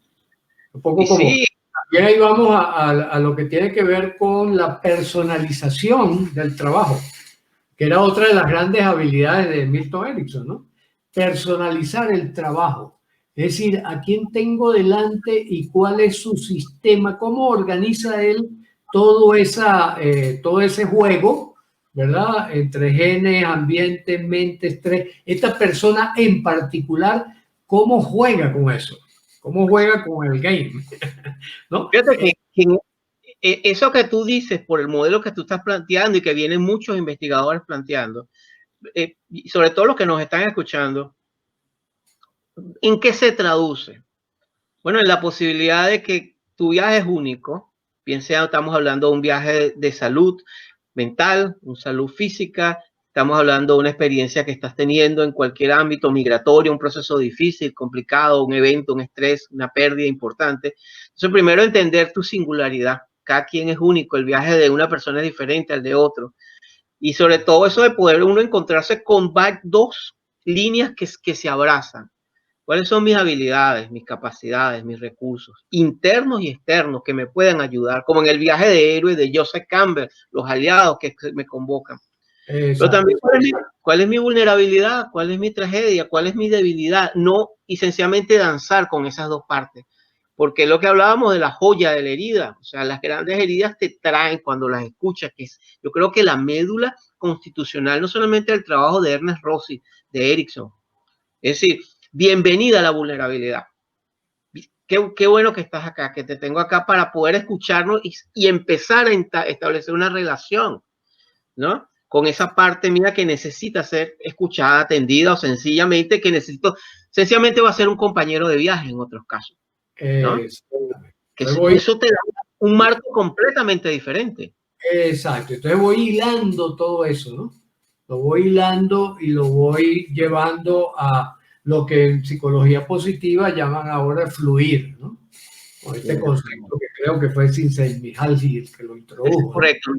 Un poco como, sí, también ahí vamos a lo que tiene que ver con la personalización del trabajo, que era otra de las grandes habilidades de Milton Erickson, ¿no? Personalizar el trabajo. Es decir, a quién tengo delante y cuál es su sistema, cómo organiza él todo ese juego, ¿verdad? Entre genes, ambiente, mente, estrés. Esta persona en particular, ¿cómo juega con eso? ¿Cómo juega con el game? ¿No? fíjate que eso que tú dices por el modelo que tú estás planteando y que vienen muchos investigadores planteando, y sobre todo los que nos están escuchando, ¿en qué se traduce? Bueno, en la posibilidad de que tu viaje es único, bien sea, estamos hablando de un viaje de salud mental, una salud física, estamos hablando de una experiencia que estás teniendo en cualquier ámbito migratorio, un proceso difícil, complicado, un evento, un estrés, una pérdida importante. Entonces, primero entender tu singularidad. Cada quien es único, el viaje de una persona es diferente al de otro. Y sobre todo eso de poder uno encontrarse con dos líneas que se abrazan. ¿Cuáles son mis habilidades, mis capacidades, mis recursos internos y externos que me pueden ayudar? Como en el viaje de héroe de Joseph Campbell, los aliados que me convocan. Pero también, ¿cuál es mi vulnerabilidad? ¿Cuál es mi tragedia? ¿Cuál es mi debilidad? No, esencialmente danzar con esas dos partes. Porque lo que hablábamos de la joya de la herida, o sea, las grandes heridas te traen cuando las escuchas, que es, yo creo que la médula constitucional, no solamente el trabajo de Ernest Rossi, de Erickson, es decir, bienvenida a la vulnerabilidad. Qué bueno que estás acá, que te tengo acá para poder escucharnos y empezar a establecer una relación, ¿no? Con esa parte mía que necesita ser escuchada, atendida o sencillamente que necesito, sencillamente va a ser un compañero de viaje en otros casos, ¿no? Que eso te da un marco completamente diferente. Exacto, entonces voy hilando todo eso, ¿no? Lo voy hilando y lo voy llevando a lo que en psicología positiva llaman ahora fluir, ¿no? Con este concepto que creo que fue Csikszentmihalyi el que lo introdujo. Es correcto,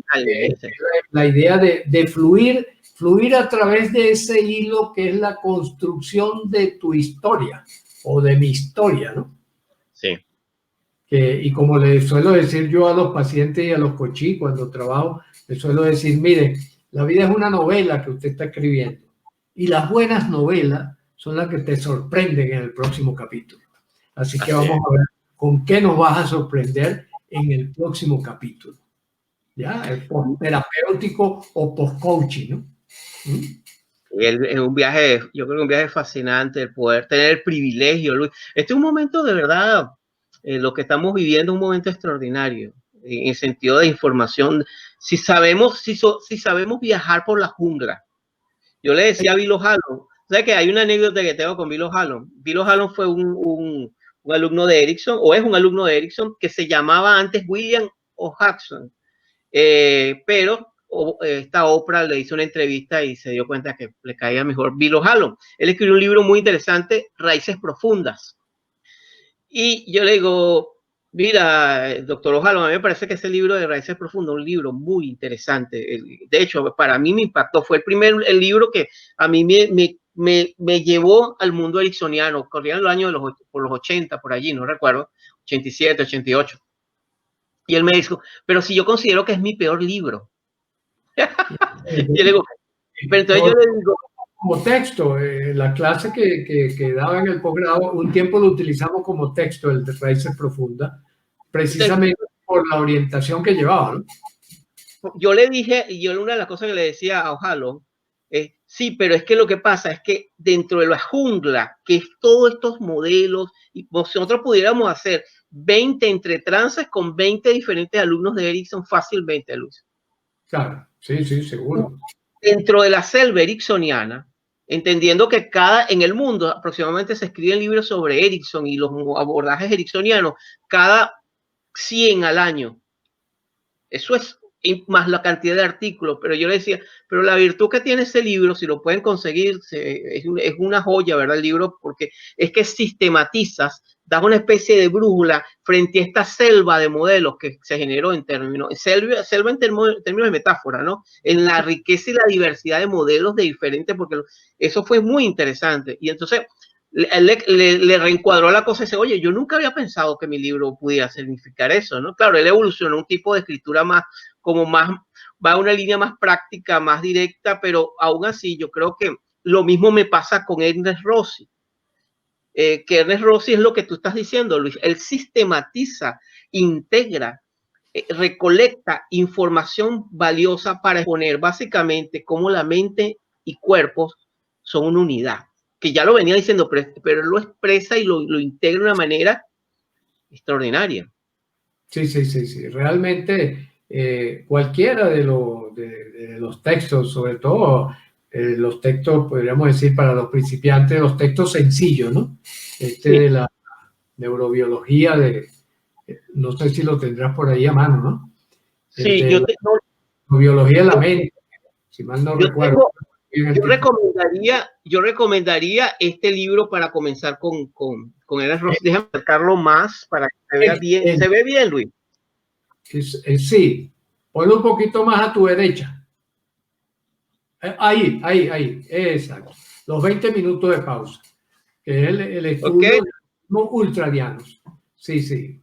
la idea de fluir a través de ese hilo que es la construcción de tu historia o de mi historia, ¿no? Sí. Y como le suelo decir yo a los pacientes y a los coaches cuando trabajo, les suelo decir, mire, la vida es una novela que usted está escribiendo y las buenas novelas son las que te sorprenden en el próximo capítulo. Así que vamos a ver con qué nos vas a sorprender en el próximo capítulo. ¿Ya? El post-terapéutico o post-coaching, ¿no? Es un viaje, yo creo que un viaje fascinante, el poder tener el privilegio, Luis. Este es un momento de verdad, lo que estamos viviendo es un momento extraordinario, en el sentido de información. Si sabemos viajar por la jungla. Yo le decía a Bill O'Halloran, ¿sabes que hay una anécdota que tengo con Bill O'Halloran? Bill O'Halloran fue un alumno de Erickson, o es un alumno de Erickson, que se llamaba antes William O'Hudson, pero esta Oprah le hizo una entrevista y se dio cuenta que le caía mejor Bill O'Halloran. Él escribió un libro muy interesante, Raíces Profundas. Y yo le digo, mira, doctor O'Halloran, a mí me parece que ese libro de Raíces Profundas es un libro muy interesante. De hecho, para mí me impactó. Fue el libro que a mí me llevó al mundo ericksoniano. Corrían los años por los 80, por allí, no recuerdo, 87, 88. Y él me dijo, pero si yo considero que es mi peor libro. Y yo le digo, pero entonces yo le digo, como texto, la clase que daba en el posgrado, un tiempo lo utilizamos como texto, el de Raíces Profundas, precisamente por la orientación que llevaba, ¿no? Yo le dije, y yo una de las cosas que le decía a O'Halloran, sí, pero es que lo que pasa es que dentro de la jungla, que es todos estos modelos, y nosotros pudiéramos hacer 20 entretrances con 20 diferentes alumnos de Erickson fácilmente, Luis. Claro, sí, sí, seguro. Dentro de la selva ericksoniana, entendiendo que en el mundo aproximadamente se escriben libros sobre Erickson y los abordajes ericksonianos cada 100 al año. Eso es y más la cantidad de artículos, pero yo le decía, pero la virtud que tiene ese libro, si lo pueden conseguir, es una joya, ¿verdad? El libro, porque es que sistematizas, das una especie de brújula frente a esta selva de modelos que se generó en términos, selva en términos de metáfora, ¿no? En la riqueza y la diversidad de modelos de diferentes, porque eso fue muy interesante. Y entonces le reencuadró la cosa y dice, oye, yo nunca había pensado que mi libro pudiera significar eso, ¿no? Claro, él evolucionó un tipo de escritura más, como más, va a una línea más práctica, más directa, pero aún así yo creo que lo mismo me pasa con Ernest Rossi. Que Ernest Rossi es lo que tú estás diciendo, Luis, él sistematiza, integra, recolecta información valiosa para exponer básicamente cómo la mente y cuerpos son una unidad, que ya lo venía diciendo, pero lo expresa y lo integra de una manera extraordinaria. Sí, sí, sí, sí. Realmente cualquiera de los textos, sobre todo los textos, podríamos decir, para los principiantes, los textos sencillos, ¿no? Sí. De la neurobiología, no sé si lo tendrás por ahí a mano, ¿no? Sí, La neurobiología de la mente, si mal no recuerdo. Yo recomendaría este libro para comenzar con Ernest Rossi. Déjame acercarlo más para que se vea bien. ¿Se ve bien, Luis? Sí, ponlo un poquito más a tu derecha. Ahí, exacto. Los 20 minutos de pausa, que es el estudio de los ultradianos. Sí, sí.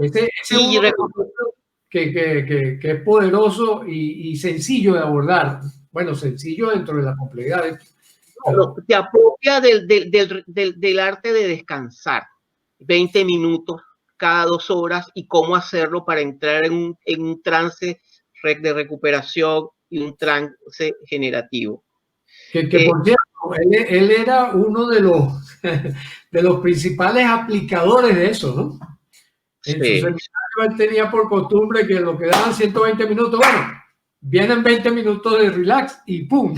Ese es uno de los que es poderoso y sencillo de abordar. Bueno, sencillo dentro de la complejidad. Pero te apropia del arte de descansar. 20 minutos cada 2 horas y cómo hacerlo para entrar en un trance de recuperación y un trance generativo. Que por cierto, él era uno de los principales aplicadores de eso, ¿no? En su seminario él tenía por costumbre que lo que daban 120 minutos, bueno, vienen 20 minutos de relax y ¡pum!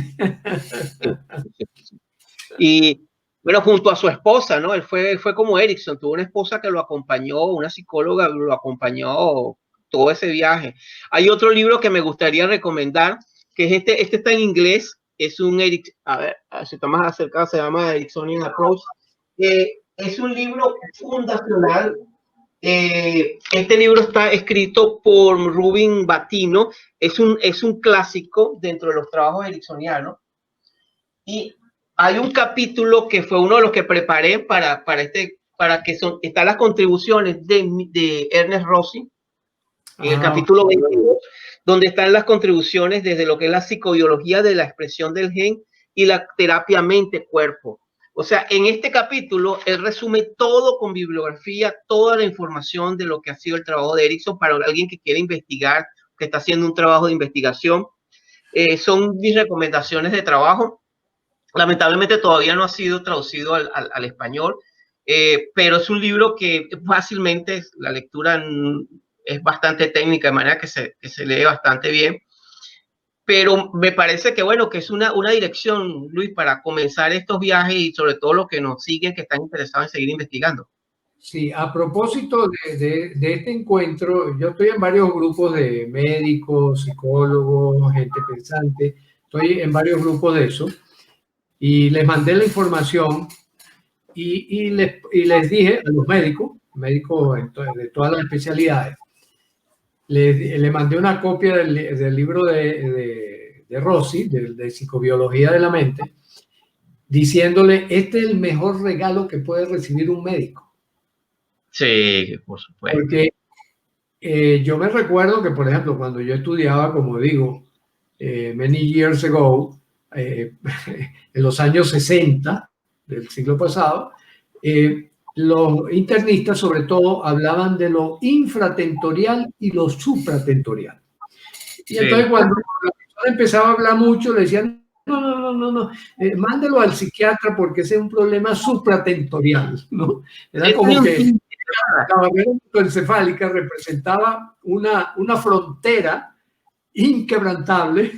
Y bueno, junto a su esposa, ¿no? Él fue como Erickson, tuvo una esposa que lo acompañó, una psicóloga lo acompañó todo ese viaje. Hay otro libro que me gustaría recomendar, que es este está en inglés, es un a ver, si está más acercado, se llama Ericksonian Approach. Es un libro fundacional. Este libro está escrito por Rubin Batino, es un clásico dentro de los trabajos ericksonianos. Y hay un capítulo que fue uno de los que preparé para que están las contribuciones de Ernest Rossi, en el capítulo 22, donde están las contribuciones desde lo que es la psicobiología de la expresión del gen y la terapia mente-cuerpo. O sea, en este capítulo, él resume todo con bibliografía, toda la información de lo que ha sido el trabajo de Erickson para alguien que quiere investigar, que está haciendo un trabajo de investigación. Son mis recomendaciones de trabajo. Lamentablemente todavía no ha sido traducido al español, pero es un libro que fácilmente la lectura es bastante técnica, de manera que se lee bastante bien. Pero me parece que, bueno, que es una dirección, Luis, para comenzar estos viajes y sobre todo los que nos siguen, que están interesados en seguir investigando. Sí, a propósito de este encuentro, yo estoy en varios grupos de médicos, psicólogos, gente pensante, estoy en varios grupos de eso, y les mandé la información y les dije a los médicos de todas las especialidades, le mandé una copia del libro de Rossi, de Psicobiología de la Mente, diciéndole, este es el mejor regalo que puede recibir un médico. Sí, por supuesto. Porque yo me recuerdo que, por ejemplo, cuando yo estudiaba, como digo, many years ago, en los años 60 del siglo pasado, los internistas sobre todo hablaban de lo infratentorial y lo supratentorial. Y entonces cuando la persona empezaba a hablar mucho, le decían, no, mándelo al psiquiatra porque ese es un problema supratentorial, ¿no? Era como que la barrera encefálica representaba una frontera inquebrantable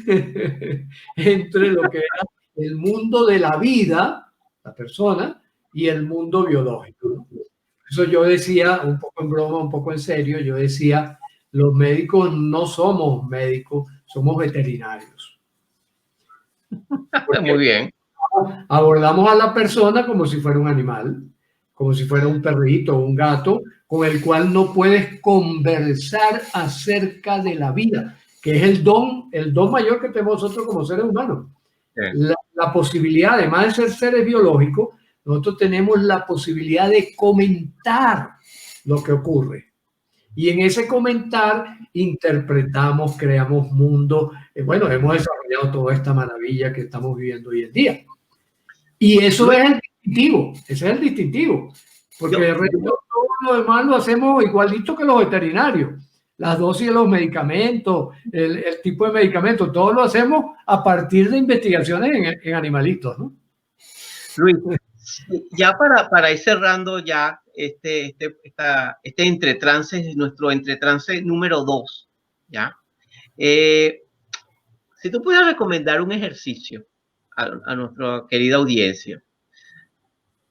entre lo que era el mundo de la vida, la persona, y el mundo biológico, ¿no? Eso yo decía, un poco en broma, un poco en serio, yo decía, Los médicos no somos médicos, somos veterinarios. Muy bien. Abordamos a la persona como si fuera un animal, como si fuera un perrito o un gato, con el cual no puedes conversar acerca de la vida, que es el don mayor que tenemos nosotros como seres humanos. Sí. La posibilidad, además de ser seres biológicos, nosotros tenemos la posibilidad de comentar lo que ocurre. Y en ese comentar interpretamos, creamos mundos. Bueno, hemos desarrollado toda esta maravilla que estamos viviendo hoy en día. Y eso es el distintivo, ese es el distintivo. Porque el resto, todo lo demás lo hacemos igualito que los veterinarios. Las dosis de los medicamentos, el tipo de medicamentos, todo lo hacemos a partir de investigaciones en animalitos, ¿no? Luis, ya para ir cerrando ya este entretrance, nuestro entretrance número 2, ¿ya? Si tú pudieras recomendar un ejercicio a nuestra querida audiencia,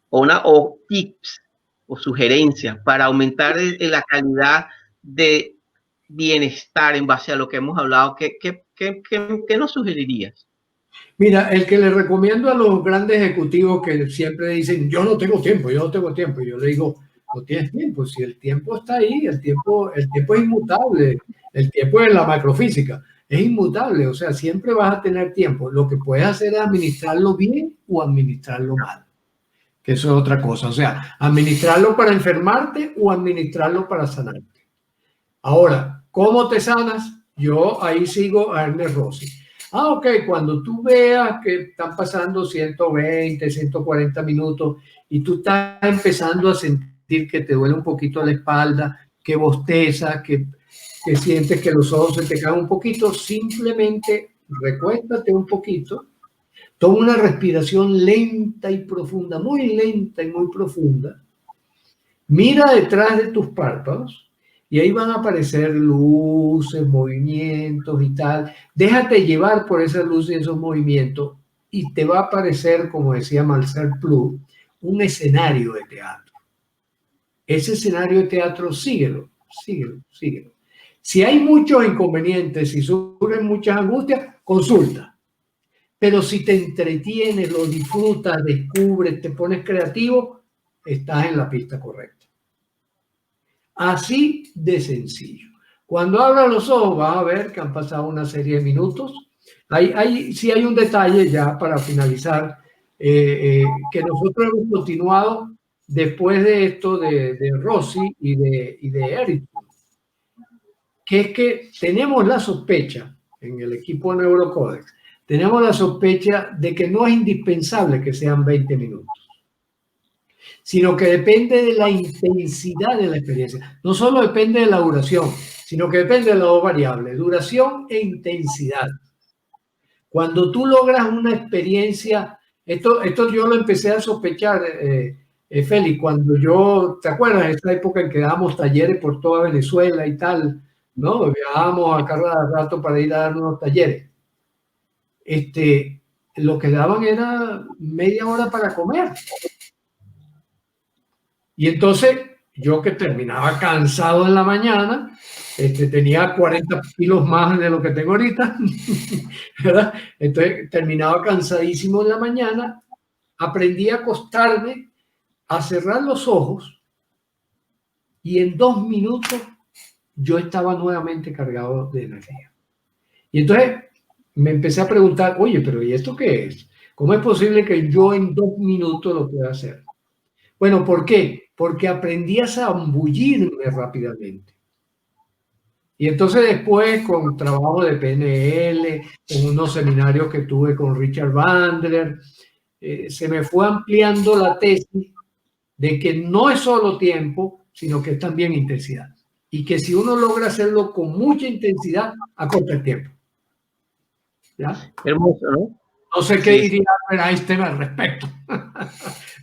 o tips o sugerencias para aumentar la calidad de bienestar en base a lo que hemos hablado, ¿qué nos sugerirías? Mira, el que le recomiendo a los grandes ejecutivos que siempre dicen, yo no tengo tiempo, yo le digo, no tienes tiempo, si el tiempo está ahí, el tiempo es inmutable, el tiempo en la macrofísica es inmutable, o sea, siempre vas a tener tiempo. Lo que puedes hacer es administrarlo bien o administrarlo mal, que eso es otra cosa, o sea, administrarlo para enfermarte o administrarlo para sanarte. Ahora, ¿cómo te sanas? Yo ahí sigo a Ernest Rossi. Ok, cuando tú veas que están pasando 120, 140 minutos y tú estás empezando a sentir que te duele un poquito la espalda, que bostezas, que sientes que los ojos se te caen un poquito, simplemente recuéstate un poquito, toma una respiración lenta y profunda, muy lenta y muy profunda, mira detrás de tus párpados. Y ahí van a aparecer luces, movimientos y tal. Déjate llevar por esas luces y esos movimientos y te va a aparecer, como decía Marcel Proust, un escenario de teatro. Ese escenario de teatro, síguelo. Si hay muchos inconvenientes, si surgen muchas angustias, consulta. Pero si te entretienes, lo disfrutas, descubres, te pones creativo, estás en la pista correcta. Así de sencillo. Cuando abras los ojos vas a ver que han pasado una serie de minutos. Sí hay un detalle ya para finalizar, que nosotros hemos continuado después de esto de Rossi y de Erickson, que es que tenemos la sospecha en el equipo de Neurocodex, tenemos la sospecha de que no es indispensable que sean 20 minutos. Sino que depende de la intensidad de la experiencia. No solo depende de la duración, sino que depende de las dos variables, duración e intensidad. Cuando tú logras una experiencia, esto yo lo empecé a sospechar, Félix, cuando ¿te acuerdas de esa época en que dábamos talleres por toda Venezuela y tal, ¿no? Viajábamos a cada rato para ir a dar unos talleres. Lo que daban era media hora para comer. Y entonces, yo que terminaba cansado en la mañana, tenía 40 kilos más de lo que tengo ahorita, ¿verdad? Entonces, terminaba cansadísimo en la mañana, aprendí a acostarme, a cerrar los ojos, y en 2 minutos yo estaba nuevamente cargado de energía. Y entonces me empecé a preguntar, oye, pero ¿y esto qué es? ¿Cómo es posible que yo en 2 minutos lo pueda hacer? Bueno, ¿por qué? Porque aprendí a zambullirme rápidamente. Y entonces después, con trabajo de PNL, con unos seminarios que tuve con Richard Bandler, se me fue ampliando la tesis de que no es solo tiempo, sino que es también intensidad. Y que si uno logra hacerlo con mucha intensidad, acorta el tiempo. ¿Ya? Hermoso, ¿no? No sé qué diría Einstein al respecto.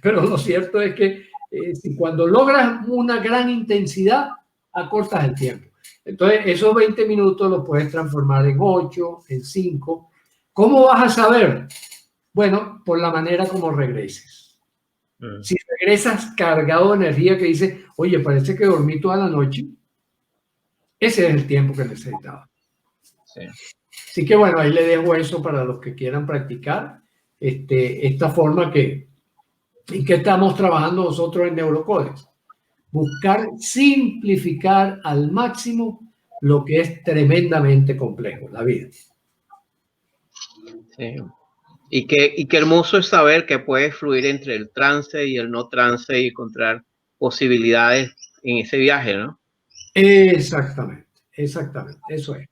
Pero lo cierto es que si cuando logras una gran intensidad, acortas el tiempo. Entonces, esos 20 minutos los puedes transformar en 8, en 5. ¿Cómo vas a saber? Bueno, por la manera como regreses. Si regresas cargado de energía que dices, oye, parece que dormí toda la noche, Ese es el tiempo que necesitaba. Sí. Así que bueno, ahí le dejo eso para los que quieran practicar esta forma en que estamos trabajando nosotros en Neurocodex. Buscar simplificar al máximo lo que es tremendamente complejo, la vida. Sí. Y qué hermoso es saber que puedes fluir entre el trance y el no trance y encontrar posibilidades en ese viaje, ¿no? Exactamente, exactamente, eso es.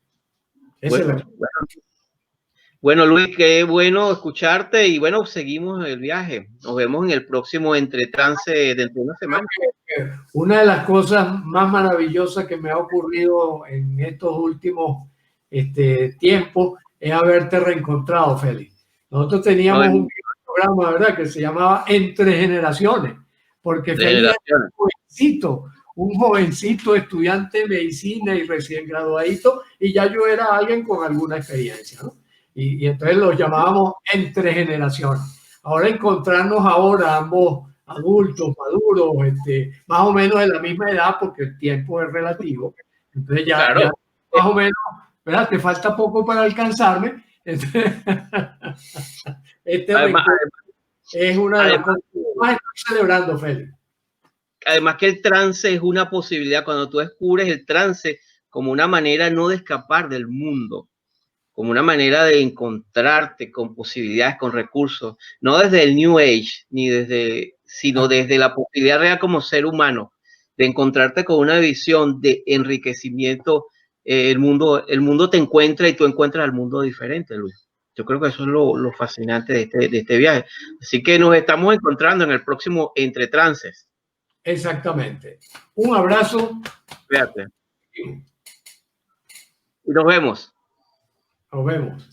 Bueno, Luis, qué bueno escucharte y bueno, seguimos el viaje. Nos vemos en el próximo Entre Trance dentro de una semana. Una de las cosas más maravillosas que me ha ocurrido en estos últimos tiempos es haberte reencontrado, Félix. Nosotros teníamos un programa, ¿verdad?, que se llamaba Entre Generaciones, porque Félix era un jovencito estudiante de medicina y recién graduadito, y ya yo era alguien con alguna experiencia, ¿no? Y entonces los llamábamos Entre Generaciones. Ahora encontrarnos ahora ambos adultos, maduros, más o menos de la misma edad, porque el tiempo es relativo. Entonces ya más o menos, ¿verdad? Te falta poco para alcanzarme. Además, es una de las cosas que más estoy celebrando, Félix. Además que el trance es una posibilidad, cuando tú descubres el trance como una manera no de escapar del mundo, como una manera de encontrarte con posibilidades, con recursos, no desde el New Age, sino desde la posibilidad real como ser humano, de encontrarte con una visión de enriquecimiento. El mundo te encuentra y tú encuentras al mundo diferente, Luis. Yo creo que eso es lo fascinante de este viaje. Así que nos estamos encontrando en el próximo Entre Trances. Exactamente. Un abrazo. Fíjate. Y nos vemos. Nos vemos.